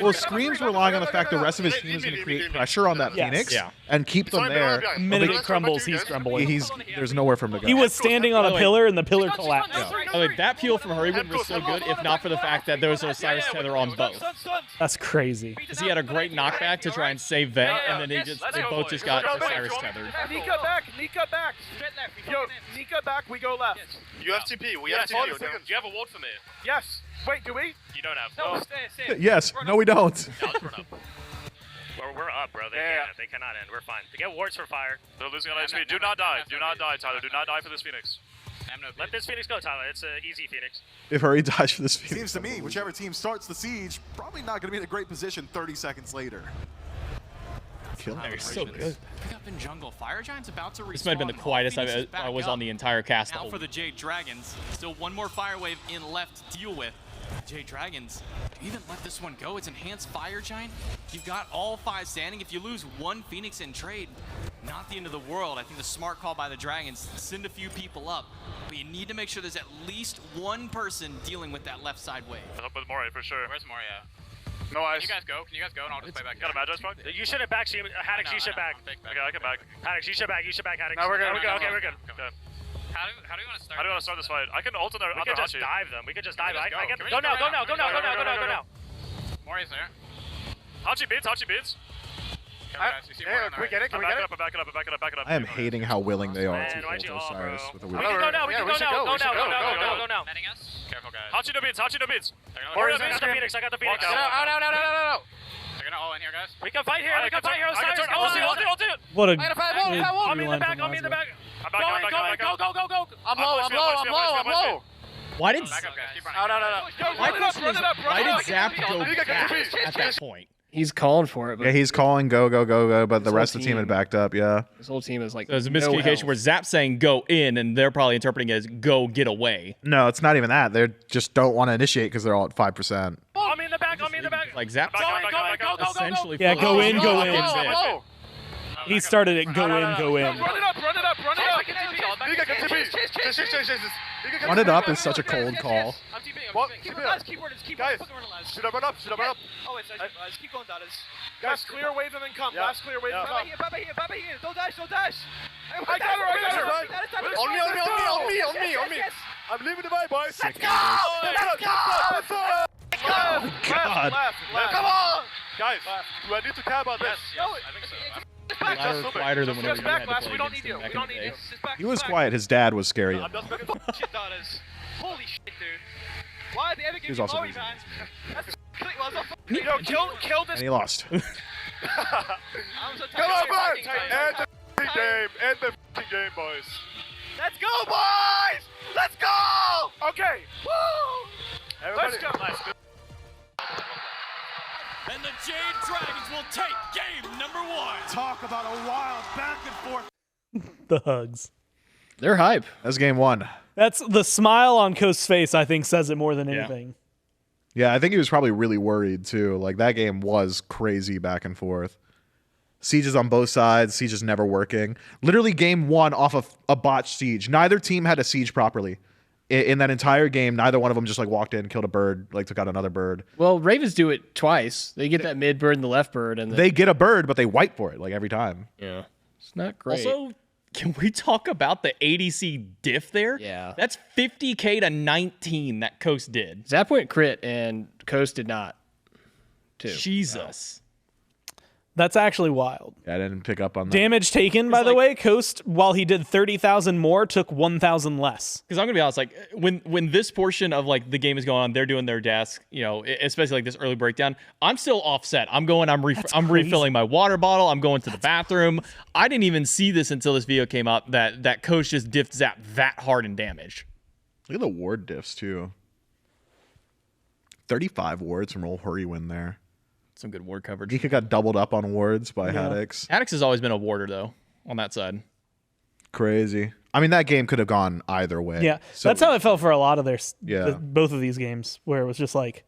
Speaker 2: Well, Scream's relying on the fact the rest of his team is going to create pressure on that
Speaker 3: Yes.
Speaker 2: Phoenix
Speaker 1: Yeah.
Speaker 2: and keep them there.
Speaker 3: The minute it crumbles, he's crumbling.
Speaker 2: There's nowhere for him to go.
Speaker 3: He was standing on a pillar, and the pillar collapsed.
Speaker 1: Like that peel from Hurry was so good, if not for the fact that there was Osiris tether on both.
Speaker 3: That's crazy.
Speaker 1: Because he had a great knockback to try and save Ven, and then they both just got Osiris tethered.
Speaker 9: Nika back. Yo, Nika back. We go left.
Speaker 11: You have TP. We have TP.
Speaker 10: Do you have a ward for me?
Speaker 9: Yes. Wait, do we?
Speaker 10: You don't have.
Speaker 9: No, stay.
Speaker 2: Yes. No, we don't.
Speaker 10: We're up, bro. They cannot end. We're fine. They get wards for fire.
Speaker 11: They're losing on HP. Do not die. Do not die, Tyler. Do not die for this Phoenix.
Speaker 10: Let this Phoenix go, Tyler. It's an easy Phoenix.
Speaker 2: If Hurry dies for this Phoenix.
Speaker 12: Seems to me, whichever team starts the siege, probably not going to be in a great position 30 seconds later.
Speaker 2: Kill him.
Speaker 1: They're so good.
Speaker 14: Pick up in jungle. Fire Giant's about to respawn.
Speaker 1: This might have been the quietest I was on the entire cast.
Speaker 14: Now for the Jade Dragons. Still one more fire wave in left to deal with. Jade Dragons, do you even let this one go? It's enhanced Fire Giant. You've got all 5 standing. If you lose one Phoenix in trade, not the end of the world. I think the smart call by the Dragons, send a few people up. But you need to make sure there's at least one person dealing with that left side wave.
Speaker 11: Up with Moria for sure.
Speaker 13: Where's Moria?
Speaker 11: No eyes.
Speaker 13: Can you guys go and I'll just play back.
Speaker 11: Got a Magi spark?
Speaker 10: You should have back. Haddock, you should back.
Speaker 11: Okay, I can back.
Speaker 10: Haddock, you should back. Haddock.
Speaker 11: No, we're good.
Speaker 10: Okay, we're good.
Speaker 13: How do we want to start?
Speaker 10: How do you want to start this fight? I can ult on their
Speaker 13: We could just
Speaker 10: dive them. We could just dive.
Speaker 13: Can we
Speaker 10: I
Speaker 13: just
Speaker 10: get
Speaker 13: go?
Speaker 10: go now. Go now. Go now. Go now. Go now.
Speaker 13: Mori's there.
Speaker 10: Hachi beats. Hachi beats.
Speaker 9: Can we get it? Can we get it?
Speaker 10: Back it up. Back it up. Back it up.
Speaker 2: I am hating how willing they are
Speaker 10: Man,
Speaker 2: to
Speaker 10: why'd you
Speaker 2: ult
Speaker 10: all,
Speaker 2: Osiris
Speaker 10: bro?
Speaker 2: with a
Speaker 10: We
Speaker 2: weird.
Speaker 10: can go now. We can go now. Go now. Go now.
Speaker 13: Netting us.
Speaker 10: Careful, guys. Hachi no beats. Hachi no beats.
Speaker 9: Mori's
Speaker 10: I got the Phoenix. I got the Phoenix.
Speaker 9: No.
Speaker 13: They're gonna all in here, guys.
Speaker 10: We can fight here. We can fight here. Osiris, ult it.
Speaker 3: What a
Speaker 13: I got a five wall.
Speaker 3: good
Speaker 10: I'm in the
Speaker 3: rewind
Speaker 10: back.
Speaker 3: from
Speaker 10: I'm in the
Speaker 3: Lazarus.
Speaker 10: back. Go.
Speaker 9: I'm low.
Speaker 1: Why did
Speaker 13: Back up, guys. Keep running.
Speaker 9: No.
Speaker 1: my question is, why did Zap go back at that point?
Speaker 4: He's calling for it, but
Speaker 2: Yeah, he's calling go, but the
Speaker 4: whole
Speaker 2: rest of the team had
Speaker 4: team-
Speaker 2: backed up. Yeah.
Speaker 4: his whole team is like.
Speaker 1: So there's a
Speaker 4: no
Speaker 1: miscommunication
Speaker 4: health.
Speaker 1: where Zap's saying go in, and they're probably interpreting it as go get away.
Speaker 2: No, it's not even that. They just don't want to initiate because they're all at 5%.
Speaker 10: I'm in the back.
Speaker 1: Like Zap
Speaker 10: Go.
Speaker 1: essentially.
Speaker 3: Yeah, go in, go in.
Speaker 9: Low.
Speaker 3: He started it. Go in.
Speaker 9: Run it up.
Speaker 2: Run it up is such a cold call.
Speaker 9: What? Guys, should I run up?
Speaker 8: Oh, it's keep going, Dallas.
Speaker 9: Guys, clear wave and then come. Last clear wave and come.
Speaker 8: Baba here. Don't dash.
Speaker 9: I got her. On me. I'm leaving the way, boys. Let's go.
Speaker 2: God.
Speaker 9: Left. Come on. Guys, do I need to care about this?
Speaker 1: Quieter than whenever
Speaker 9: Just
Speaker 1: you
Speaker 9: back,
Speaker 1: had to
Speaker 9: Last.
Speaker 1: play
Speaker 9: We don't
Speaker 1: against
Speaker 9: need
Speaker 1: him
Speaker 9: you.
Speaker 1: back
Speaker 9: We
Speaker 1: in
Speaker 9: don't
Speaker 1: the
Speaker 9: need
Speaker 1: day.
Speaker 9: you.
Speaker 2: He was quiet. His dad was scary.
Speaker 9: I'm just looking for
Speaker 8: Shit, Dallas. Holy shit, dude. Why did they ever
Speaker 2: He
Speaker 8: give
Speaker 2: was
Speaker 8: you
Speaker 2: also
Speaker 8: Mori,
Speaker 2: losing.
Speaker 8: man? That's
Speaker 9: Yo, kill this.
Speaker 2: And he lost.
Speaker 8: I'm so
Speaker 9: Come on,
Speaker 8: tired.
Speaker 9: boys. End the game, boys.
Speaker 8: Let's go, boys! Let's go!
Speaker 9: Okay.
Speaker 8: Woo!
Speaker 9: Everybody.
Speaker 8: Let's go.
Speaker 14: And the Jade Dragons will take game number 1.
Speaker 12: Talk about a wild back and forth.
Speaker 3: The hugs.
Speaker 4: They're hype.
Speaker 2: That's game 1.
Speaker 3: That's the smile on Coast's face, I think, says it more than
Speaker 1: Yeah.
Speaker 3: anything.
Speaker 2: Yeah, I think he was probably really worried too. Like that game was crazy back and forth. Sieges on both sides. Sieges never working. Literally game 1 off of a botched siege. Neither team had a siege properly. In that entire game, neither one of them just like walked in, killed a bird, like took out another bird.
Speaker 4: Well, Ravens do it twice. They get that mid bird and the left bird, and
Speaker 2: They get a bird, but they wipe for it like every time.
Speaker 4: yeah, it's not great.
Speaker 1: Also, can we talk about the ADC diff there?
Speaker 4: Yeah.
Speaker 1: That's 50k to 19 that Coast did.
Speaker 4: Zap went crit and Coast did not. Too.
Speaker 1: Jesus.
Speaker 3: That's actually wild.
Speaker 2: Yeah, I didn't pick up on that.
Speaker 3: Damage taken, by the way, Coast, while he did 30,000 more, took 1,000 less.
Speaker 1: Because I'm gonna be honest, like when this portion of like the game is going on, they're doing their desk, you know, especially like this early breakdown. I'm still offset. I'm going. I'm refilling my water bottle. I'm going to the bathroom. I didn't even see this until this video came up that Coach just diffed Zap that hard in damage.
Speaker 2: Look at the ward diffs too. 35 wards from Roll Hurry win there.
Speaker 1: Some good ward coverage.
Speaker 2: He got doubled up on wards by Haddix.
Speaker 1: Haddix has always been a warder though on that side.
Speaker 2: Crazy. I mean, that game could have gone either way.
Speaker 3: Yeah,
Speaker 2: So-
Speaker 3: that's how it felt for a lot of their
Speaker 2: Yeah.
Speaker 3: both of these games, where it was just like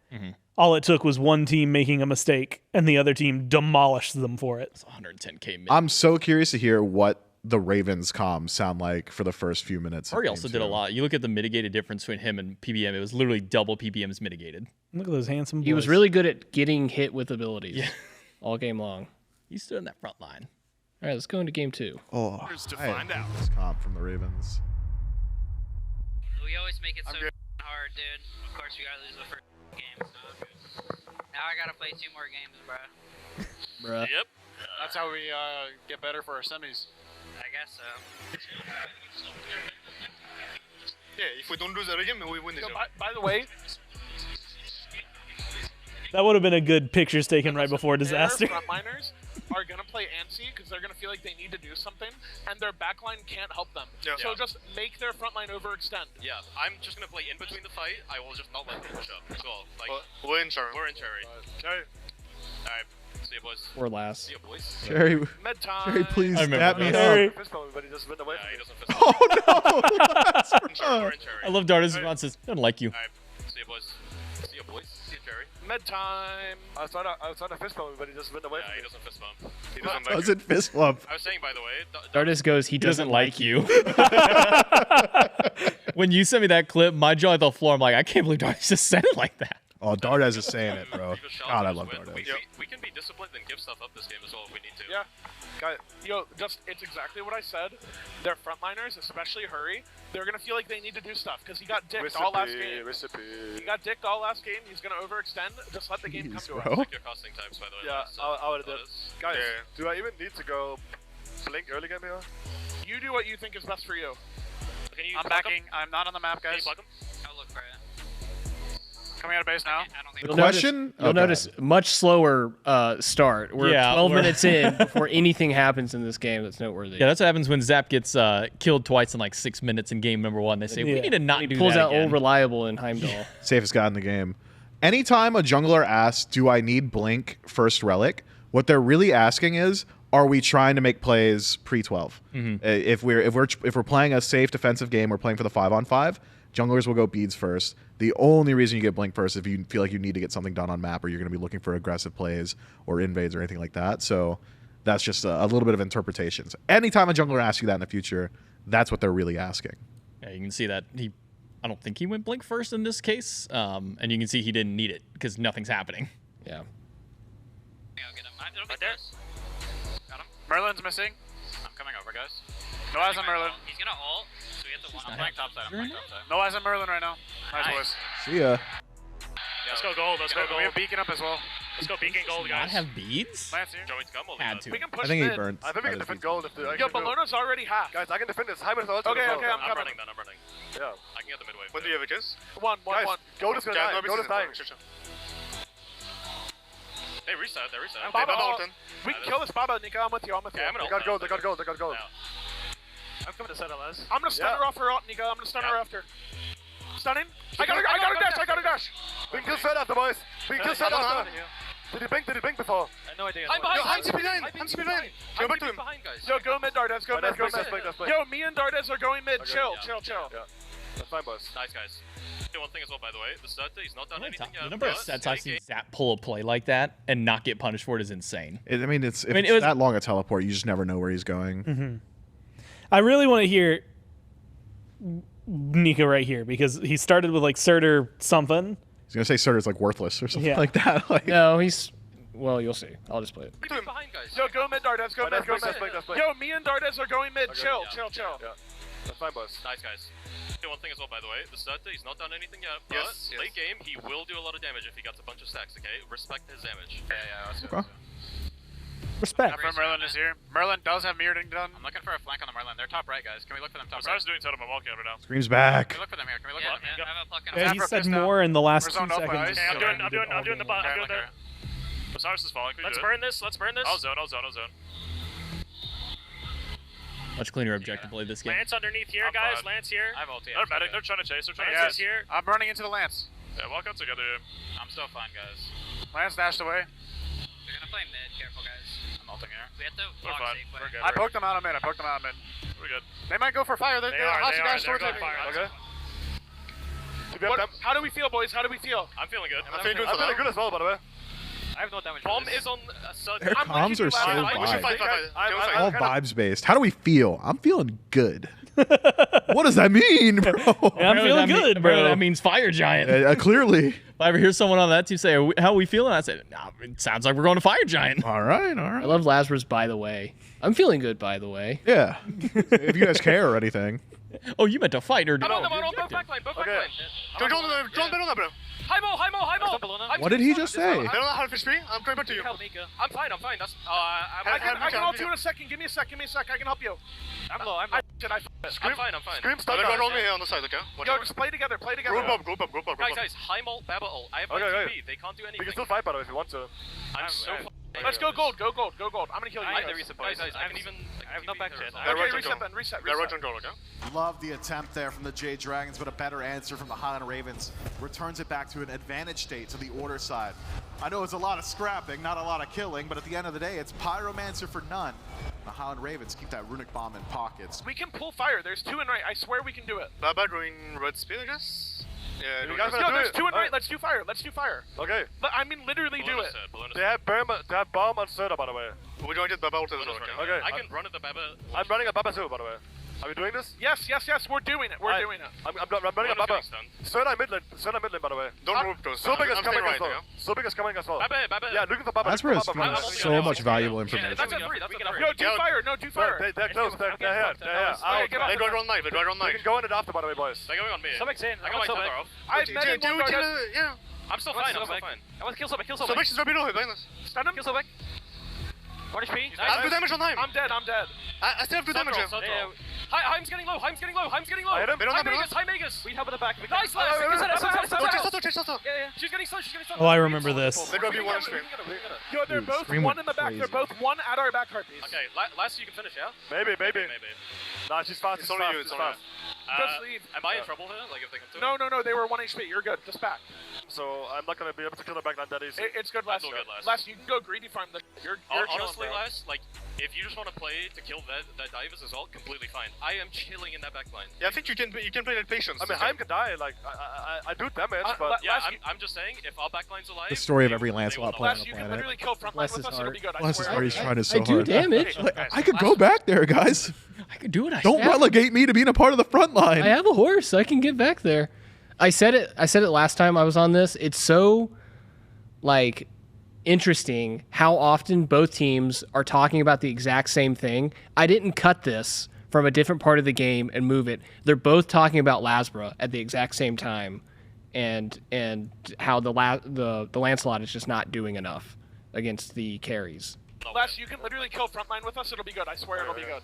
Speaker 3: all it took was one team making a mistake and the other team demolished them for it.
Speaker 1: It's 110k mid.
Speaker 2: I'm so curious to hear what the Ravens comms sound like for the first few minutes.
Speaker 1: Hurry also did a lot. You look at the mitigated difference between him and PBM. It was literally double PBM's mitigated.
Speaker 3: Look at those handsome boys.
Speaker 4: He was really good at getting hit with abilities.
Speaker 1: Yeah.
Speaker 4: All game long.
Speaker 1: He stood in that front line.
Speaker 4: All right, let's go into game 2.
Speaker 2: Oh,
Speaker 14: To
Speaker 2: I
Speaker 14: find
Speaker 2: hate
Speaker 14: out.
Speaker 2: this comp from the Ravens.
Speaker 13: We always make it so hard, dude. Of course, we gotta lose the first game. So. Now I gotta play 2 more games, bro.
Speaker 4: Bruh.
Speaker 14: Yep.
Speaker 9: That's how we get better for our semis.
Speaker 13: I guess so.
Speaker 11: Yeah, if we don't lose every game, we win the game.
Speaker 9: By the way,
Speaker 3: That would have been a good pictures taken right before disaster.
Speaker 9: their frontliners are gonna play antsy because they're gonna feel like they need to do something, and their backline can't help them.
Speaker 11: Yeah.
Speaker 9: So just make their frontline overextend.
Speaker 10: Yeah, I'm just gonna play in between the fight. I will just not let them push up. So, like,
Speaker 11: We're in Cherry.
Speaker 10: we're in Cherry.
Speaker 9: Okay.
Speaker 10: Alright, see you boys.
Speaker 4: Or last.
Speaker 10: See you boys.
Speaker 2: Cherry,
Speaker 9: Med time.
Speaker 2: Cherry, please
Speaker 1: I remember
Speaker 2: dap me
Speaker 1: that.
Speaker 3: Cherry.
Speaker 2: up.
Speaker 9: Fist bump, everybody just went away
Speaker 10: Yeah,
Speaker 9: from
Speaker 10: he
Speaker 9: me.
Speaker 10: doesn't fist bump.
Speaker 2: Oh no!
Speaker 10: We're in Cherry.
Speaker 1: I love Darda's response. Says, "Don't like you."
Speaker 10: Alright, see you boys. See you boys. See you, Cherry.
Speaker 9: Med time. I was trying to fist bump, everybody just went away
Speaker 10: Yeah,
Speaker 9: from
Speaker 10: he
Speaker 9: me.
Speaker 10: doesn't fist bump. He doesn't like
Speaker 2: Doesn't fist bump.
Speaker 10: I was saying, by the way,
Speaker 4: Dardis goes, he doesn't like
Speaker 1: you. When you sent me that clip, my jaw hit the floor. I'm like, I can't believe Darda's just said it like that.
Speaker 2: Oh, Dardas is saying it, bro.
Speaker 10: Previous
Speaker 2: God, I
Speaker 10: challengers
Speaker 2: love
Speaker 10: win.
Speaker 2: Dardas.
Speaker 10: We can be disciplined
Speaker 15: like, then give stuff up this game as well if we need to.
Speaker 9: Yeah. It's exactly what I said. Their frontliners, especially Hurry, they're gonna feel like they need to do stuff because he got dicked all last game. He got dicked all last game. He's gonna overextend. Just let the game come to us.
Speaker 15: Check your costing types, by the way.
Speaker 11: Yeah, I would have done. Guys, do I even need to go blink early game here?
Speaker 9: You do what you think is best for you.
Speaker 8: I'm backing. I'm not on the map, guys.
Speaker 13: I'll look for it.
Speaker 8: Coming out of base now.
Speaker 4: You'll notice much slower start. We're 12 minutes in before anything happens in this game that's noteworthy.
Speaker 1: Yeah, that's what happens when Zap gets killed twice in like 6 minutes in game number 1. They say, we need to not do that
Speaker 4: He pulls out
Speaker 1: again.
Speaker 4: old reliable in Heimdall.
Speaker 2: Safest guy in the game. Anytime a jungler asks, do I need Blink first relic? What they're really asking is, are we trying to make plays pre-12? If we're playing a safe defensive game, we're playing for the 5-on-5. Junglers will go beads first. The only reason you get Blink first is if you feel like you need to get something done on map, or you're going to be looking for aggressive plays or invades or anything like that. So that's just a little bit of interpretations. Anytime a jungler asks you that in the future, that's what they're really asking.
Speaker 1: Yeah, you can see that I don't think he went Blink first in this case, and you can see he didn't need it because nothing's happening.
Speaker 4: Yeah.
Speaker 13: Right there. Got him.
Speaker 8: Merlin's missing.
Speaker 7: I'm coming over, guys.
Speaker 8: No eyes on Merlin.
Speaker 13: He's gonna ult, so we have to
Speaker 7: I'm playing top side. I'm playing top side.
Speaker 8: No eyes on Merlin right now. Nice boys.
Speaker 2: See ya.
Speaker 10: Let's go gold. Let's go gold.
Speaker 8: We have beacon up as well.
Speaker 10: Let's go beacon gold, guys.
Speaker 1: Not have beads?
Speaker 8: Lance here.
Speaker 10: Joey's gum will
Speaker 1: Had to.
Speaker 9: We can push
Speaker 2: I think he
Speaker 9: mid.
Speaker 2: burnt.
Speaker 11: I think we can defend gold if the.
Speaker 9: Yo, Bellona's already half.
Speaker 11: Guys, I can defend this. Hyman is also.
Speaker 9: Okay, I'm
Speaker 15: I'm
Speaker 9: coming.
Speaker 15: running then, I'm running.
Speaker 11: Yeah.
Speaker 15: I can get the midway.
Speaker 11: When do you have a kiss?
Speaker 9: One.
Speaker 11: Gold is gonna die. Gold is dying.
Speaker 15: They reset.
Speaker 9: We can kill this Baba, Nika. I'm with you.
Speaker 15: Yeah, I'm
Speaker 11: They got gold. They got gold.
Speaker 8: I'm coming to settle us.
Speaker 9: I'm gonna stun her off her ult, Nika. I'm gonna stun her after. Stunning. I got a dash.
Speaker 11: We can kill Fed after, boys. We can kill Fed after. Did he blink before?
Speaker 8: I have no idea.
Speaker 9: I'm behind.
Speaker 11: I'm CP9. Go back to him.
Speaker 9: Yo, go mid, Dardes. Go mid.
Speaker 11: That's blink.
Speaker 9: Yo, me and Dardes are going mid. Chill.
Speaker 11: Yeah. That's fine, boys.
Speaker 15: Nice, guys. One thing as well, by the way, the start, he's not done anything yet.
Speaker 1: The number of sets I've seen Zap pull a play like that and not get punished for it is insane.
Speaker 2: If it's
Speaker 1: was
Speaker 2: that long a teleport, you just never know where he's going.
Speaker 3: I really want to hear Nico right here because he started with like Surtur something.
Speaker 2: He's gonna say Surtur's like worthless or something like that.
Speaker 4: No, he's. Well, you'll see. I'll just play it.
Speaker 15: Behind, guys.
Speaker 9: Yo, go mid, Dardes. Go mid. Yo, me and Dardes are going mid. Chill.
Speaker 11: Yeah. That's fine, boys.
Speaker 15: Nice, guys. One thing as well, by the way, the starter, he's not done anything yet, but late game, he will do a lot of damage if he gets a bunch of stacks, okay? Respect his damage.
Speaker 11: Yeah.
Speaker 3: Respect.
Speaker 8: Merlin is here. Merlin does have mirroring done.
Speaker 7: I'm looking for a flank on the Merlin. They're top right, guys. Can we look for them top
Speaker 10: I
Speaker 7: right?
Speaker 10: was doing totem. I'm walking over now.
Speaker 2: Scream's back.
Speaker 7: Can we look for them here? Can we look for them here?
Speaker 13: I have a pluck
Speaker 3: Yeah, he said more in the last 2
Speaker 8: We're zoned up,
Speaker 3: seconds.
Speaker 8: guys.
Speaker 10: Okay, I'm doing the bot. I'm doing the. Osiris is falling. Let's burn this. Let's burn this. I'll zone.
Speaker 1: Much cleaner objective play this game.
Speaker 10: Lance underneath here, guys. Lance here.
Speaker 7: I have ulti.
Speaker 10: They're medic. They're trying to chase.
Speaker 8: Lance
Speaker 10: is here.
Speaker 8: I'm running into the Lance.
Speaker 10: Yeah, walk out together.
Speaker 7: I'm still fine, guys.
Speaker 8: Lance dashed away.
Speaker 13: We're gonna play mid. Careful, guys.
Speaker 7: I'm ulting here.
Speaker 13: We have to
Speaker 10: We're
Speaker 13: walk
Speaker 10: fine.
Speaker 13: safe.
Speaker 10: We're good.
Speaker 8: I poked them out of mid.
Speaker 10: We're good.
Speaker 8: They might go for fire. They
Speaker 10: are.
Speaker 8: They're
Speaker 10: going fire.
Speaker 11: Okay.
Speaker 9: How do we feel, boys? How do we feel?
Speaker 10: I'm feeling good.
Speaker 11: I'm feeling good as well, by the way.
Speaker 7: I have no damage.
Speaker 15: Bomb is on a sudden.
Speaker 2: Their comms are so vibes.
Speaker 11: Fight.
Speaker 2: All vibes based. How do we feel? I'm feeling good. What does that mean, bro?
Speaker 3: Yeah, I'm feeling good, bro.
Speaker 1: That means Fire Giant.
Speaker 2: Clearly.
Speaker 1: If I ever hear someone on that to say, how are we feeling? I say, nah, it sounds like we're going to Fire Giant.
Speaker 2: All right.
Speaker 4: I love Lazarus, by the way. I'm feeling good, by the way.
Speaker 2: Yeah. If you guys care or anything.
Speaker 1: Oh, you meant to fight or
Speaker 9: No,
Speaker 15: Both backline.
Speaker 11: John, Bellona, bro.
Speaker 9: Highball.
Speaker 2: What did he just say?
Speaker 11: Bellona, how fish free? I'm coming back to you.
Speaker 15: I'm fine. That's.
Speaker 9: I can help you in a second. Give me a sec. I can help you.
Speaker 15: I'm low.
Speaker 9: I'm fine.
Speaker 11: Scream, start on me here on the side, okay?
Speaker 9: Yo, just play together.
Speaker 11: Group up.
Speaker 15: Guys, Heimdall, Baba ult. I have no TP. They can't do anything.
Speaker 11: We can still fight, by the way, if you want to.
Speaker 15: I'm so.
Speaker 9: Let's go gold. Go gold. I'm gonna kill you.
Speaker 15: I can even.
Speaker 7: I have no back shit.
Speaker 9: Okay, reset.
Speaker 11: They're right on goal, okay?
Speaker 12: Love the attempt there from the Jade Dragons, but a better answer from the Highland Ravens returns it back to an advantage state to the order side. I know it's a lot of scrapping, not a lot of killing, but at the end of the day, it's Pyromancer for none. The Highland Ravens keep that runic bomb in pockets.
Speaker 9: We can pull fire. There's 2 in right. I swear we can do it.
Speaker 11: Baba going red speed, I guess? Yeah,
Speaker 9: there's 2 in right. Let's do fire.
Speaker 11: Okay.
Speaker 9: I mean, literally do it.
Speaker 11: They have bomb on Surtur, by the way. We joined it Baba ult as well, okay?
Speaker 15: I can run at the Baba.
Speaker 11: I'm running a Baba too, by the way. Are we doing this?
Speaker 9: Yes, we're doing it. We're doing it.
Speaker 11: I'm running a Baba. Third eye mid lane, by the way. Don't move, bros. Sobek is coming as well. Sobek is coming as well.
Speaker 9: Baba.
Speaker 11: Yeah, looking for Baba.
Speaker 2: That's where it's so much valuable information.
Speaker 9: That's a free. No, do fire. No, do fire.
Speaker 11: They're close. They're here. Out. They go on knife. We can go on it after, by the way, boys.
Speaker 15: They're going on me.
Speaker 5: Sobek's in.
Speaker 15: I got my tether off.
Speaker 9: I've met him.
Speaker 11: Yeah.
Speaker 15: I'm still fine.
Speaker 5: I want to kill Sobek.
Speaker 11: Sobek is right below him.
Speaker 9: Stun him.
Speaker 5: Kill Sobek. 1 HP.
Speaker 11: I have 2 damage on him.
Speaker 9: I'm dead.
Speaker 11: I still have 2 damage.
Speaker 15: Heim's getting low.
Speaker 11: I hit him.
Speaker 15: High Magus.
Speaker 5: We help with the back.
Speaker 15: Nice,
Speaker 11: Yeah.
Speaker 15: She's getting slow.
Speaker 3: Oh, I remember this.
Speaker 11: They're going to be one stream.
Speaker 9: Yo, they're both
Speaker 2: Scream
Speaker 9: one
Speaker 2: went
Speaker 9: in the back.
Speaker 2: crazy.
Speaker 9: They're both one at our back heartbeats.
Speaker 15: Okay, last you can finish, yeah?
Speaker 11: Maybe. Nah, she's fast. It's only you. It's fast.
Speaker 9: Just leave.
Speaker 15: Am I in trouble here? Like if they come to it?
Speaker 9: No. They were 1 HP. You're good. Just back.
Speaker 11: So I'm not going to be able to kill the backline that easy.
Speaker 9: It's good, Les.
Speaker 15: That's all good, Les.
Speaker 9: Les, you can go greedy farm. You're
Speaker 15: Honestly,
Speaker 9: chilling, bro.
Speaker 15: Les, like, if you just want to play to kill that divers as well, completely fine. I am chilling in that backline.
Speaker 11: Yeah, I think you can play that patience. I mean, Heim can die. Like I do damage, but
Speaker 15: yeah, I'm just saying, if our backline's alive,
Speaker 2: The story of every Lancelot player on
Speaker 9: Les,
Speaker 2: the
Speaker 9: you can
Speaker 2: planet.
Speaker 9: literally kill frontline with us. It'll be good. I
Speaker 2: Bless his
Speaker 9: swear.
Speaker 2: heart, he's trying so
Speaker 4: I do
Speaker 2: hard.
Speaker 4: damage.
Speaker 2: I could go back there, guys.
Speaker 1: I could do it.
Speaker 2: Don't relegate me to being a part of the front line.
Speaker 4: I have a horse. I can get back there. I said it last time I was on this. It's so like interesting how often both teams are talking about the exact same thing. I didn't cut this from a different part of the game and move it. They're both talking about Lasbra at the exact same time, and how the Lancelot is just not doing enough against the carries.
Speaker 9: Les, you can literally kill frontline with us. It'll be good. I swear it'll be good.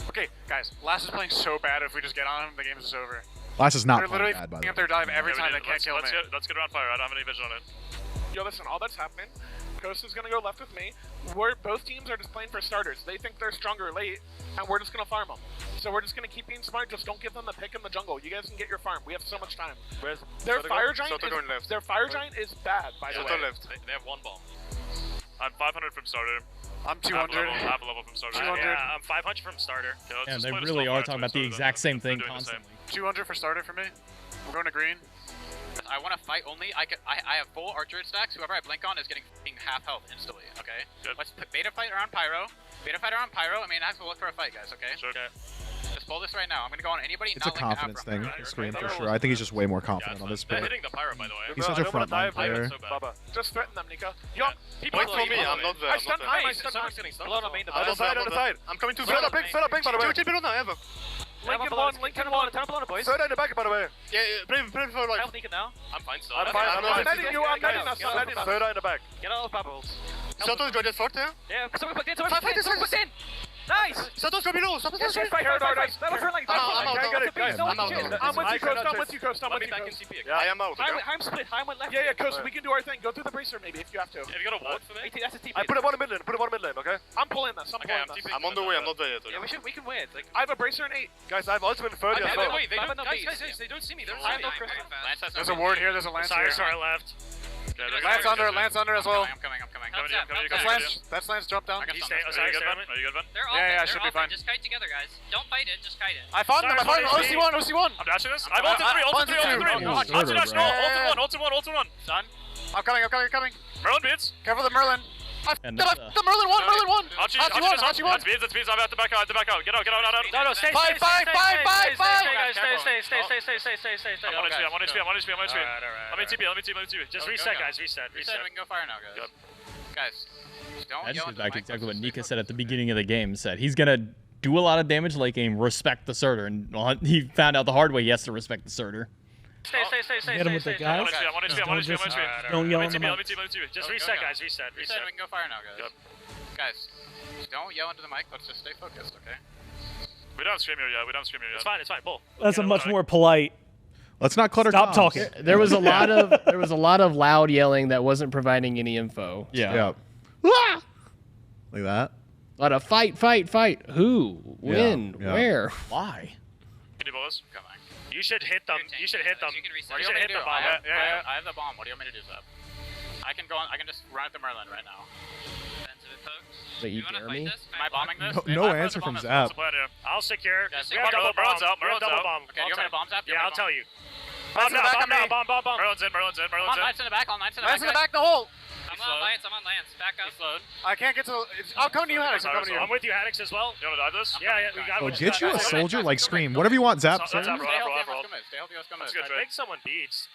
Speaker 8: Okay, guys, Last is playing so bad. If we just get on him, the game is over.
Speaker 2: Last is not
Speaker 8: They're
Speaker 2: playing
Speaker 8: literally
Speaker 2: bad, by the
Speaker 8: f***ing
Speaker 2: way.
Speaker 8: up their dive every time. They can't kill me.
Speaker 15: Let's get around fire. I don't have any vision on it.
Speaker 9: Yo, listen, all that's happening, Coast is going to go left with me. Both teams are just playing for starters. They think they're stronger late, and we're just going to farm them. So we're just going to keep being smart. Just don't give them the pick in the jungle. You guys can get your farm. We have so much time. Their fire giant is bad, by the way.
Speaker 15: They have 1 bomb.
Speaker 10: I'm 500 from starter.
Speaker 8: I'm 200.
Speaker 10: Half a level from starter.
Speaker 8: 200.
Speaker 10: Yeah, I'm 500 from starter.
Speaker 1: Yeah, they really are talking about the exact same thing constantly.
Speaker 8: 200 for starter for me. We're going to green.
Speaker 13: I want to fight only. I have full archer stacks. Whoever I blink on is getting half health instantly. Okay.
Speaker 10: Good.
Speaker 13: Let's beta fight around pyro. I mean, I have to look for a fight, guys. Okay.
Speaker 10: Sure. Okay.
Speaker 13: Just pull this right now. I'm gonna go on anybody.
Speaker 2: It's a confidence thing, Scream, for sure. I think he's just way more confident on this
Speaker 15: They're
Speaker 2: pick.
Speaker 15: hitting the pyro, by the way.
Speaker 2: He's such a frontline player.
Speaker 9: Just threaten them, Nico. Yo,
Speaker 15: People
Speaker 11: Wait for me. I'm not there.
Speaker 9: I stunned Heim.
Speaker 15: Someone's getting stunned.
Speaker 11: On the side. I'm coming to third ping, by the way. Chill below now, Ever.
Speaker 9: Lincoln 1.
Speaker 5: Turn below, boys.
Speaker 11: Third in the back, by the way. Yeah, play for like.
Speaker 5: Health Nico now.
Speaker 15: I'm fine still.
Speaker 11: I'm fine.
Speaker 9: I'm netting you. I'm netting us.
Speaker 11: Third in the back.
Speaker 5: Get all of bubbles.
Speaker 11: Soto's joined us forth, yeah?
Speaker 5: Yeah, someone put in. Nice!
Speaker 11: Soto's go below.
Speaker 9: Yes, fight hard. That was for like.
Speaker 11: I'm
Speaker 9: with you, Coast. I'm with you, Coast.
Speaker 11: Yeah, I am out.
Speaker 9: Heim split. Heim went left. Yeah, Coast. We can do our thing. Go through the bracer maybe if you have to.
Speaker 15: Have you got a ward for me?
Speaker 5: That's a TP.
Speaker 11: I put him on the mid lane. Okay?
Speaker 9: I'm pulling this.
Speaker 11: I'm on the way. I'm not there yet.
Speaker 5: Yeah, we can win. Like,
Speaker 9: I have a bracer and 8.
Speaker 11: Guys, I have ultimate 30 as well.
Speaker 15: Wait, they don't see me.
Speaker 8: There's a ward here. There's a lance here.
Speaker 10: Sorry, left.
Speaker 8: Lance under as well.
Speaker 13: I'm coming.
Speaker 8: That's Lance jump down.
Speaker 10: Are you good, Ben?
Speaker 13: They're all
Speaker 8: Yeah,
Speaker 13: dead.
Speaker 8: I should be fine.
Speaker 13: Just kite together, guys. Don't fight it. Just kite it.
Speaker 8: I found them. OC1.
Speaker 10: I'm dashing this. I've ulted 3. Ulted 3. Ulted 1.
Speaker 8: Done. I'm coming.
Speaker 10: Merlin beats.
Speaker 8: Careful the Merlin.
Speaker 1: And
Speaker 8: The Merlin one.
Speaker 10: Archie
Speaker 8: Archie one.
Speaker 10: That's beats. I'm at the back out. Get out.
Speaker 5: no, stay.
Speaker 8: Five.
Speaker 5: Stay.
Speaker 10: I'm on HP. Let me TP. Just reset, guys. Reset.
Speaker 13: We can go fire now, guys. Guys, don't
Speaker 1: That just
Speaker 13: yell
Speaker 1: goes
Speaker 13: into the
Speaker 1: back to
Speaker 13: mic.
Speaker 1: exactly what Nika said at the beginning of the game. Said he's gonna do a lot of damage late game, respect the Surtur, and he found out the hard way he has to respect the Surtur.
Speaker 5: Stay.
Speaker 3: Hit him with the guys.
Speaker 10: I'm on HP.
Speaker 3: Don't yell in the
Speaker 10: Let me
Speaker 3: mic.
Speaker 10: TP. Just reset, guys. Reset.
Speaker 13: We can go fire now, guys. Guys, don't yell into the mic. Let's just stay focused, okay?
Speaker 10: We don't have Scream here yet. It's fine. Pull.
Speaker 3: That's a much more polite.
Speaker 2: Let's not clutter.
Speaker 3: Stop
Speaker 2: comms.
Speaker 3: talking.
Speaker 4: There was a lot of loud yelling that wasn't providing any info.
Speaker 2: Yeah. Ah! Like that.
Speaker 4: A lot of fight. Who? When?
Speaker 2: Yeah.
Speaker 4: Where?
Speaker 1: Why?
Speaker 10: Can you balls?
Speaker 13: Come on.
Speaker 10: You should hit them. You should hit them.
Speaker 13: You can reset.
Speaker 10: You should hit the bomb. Yeah.
Speaker 13: I have the bomb. What do you want me to do, Zeb? I can go on. I can just run at the Merlin right now.
Speaker 4: Wait, you
Speaker 13: wanna
Speaker 4: dare
Speaker 13: fight
Speaker 4: me?
Speaker 13: this? Am I bombing this?
Speaker 2: No answer from Zap.
Speaker 10: I'll secure.
Speaker 13: Yeah,
Speaker 10: We have double bombs out.
Speaker 13: Okay, do you want me to bomb Zap?
Speaker 10: Yeah, I'll tell you.
Speaker 8: Bomb now.
Speaker 10: Bomb. Merlin's in.
Speaker 13: All 9's in the back. All 9's in the back.
Speaker 8: Lance in the back. The hole.
Speaker 13: I'm on Lance. Back up.
Speaker 11: I can't get to. I'll come to you, Haddix.
Speaker 10: I'm with you, Haddix, as well.
Speaker 15: You want to dive this?
Speaker 10: Yeah, we got
Speaker 2: Oh,
Speaker 10: it.
Speaker 2: get you a soldier like Scream. Whatever you want, Zap.
Speaker 10: Stay healthy,
Speaker 15: Let's
Speaker 10: I think someone beats.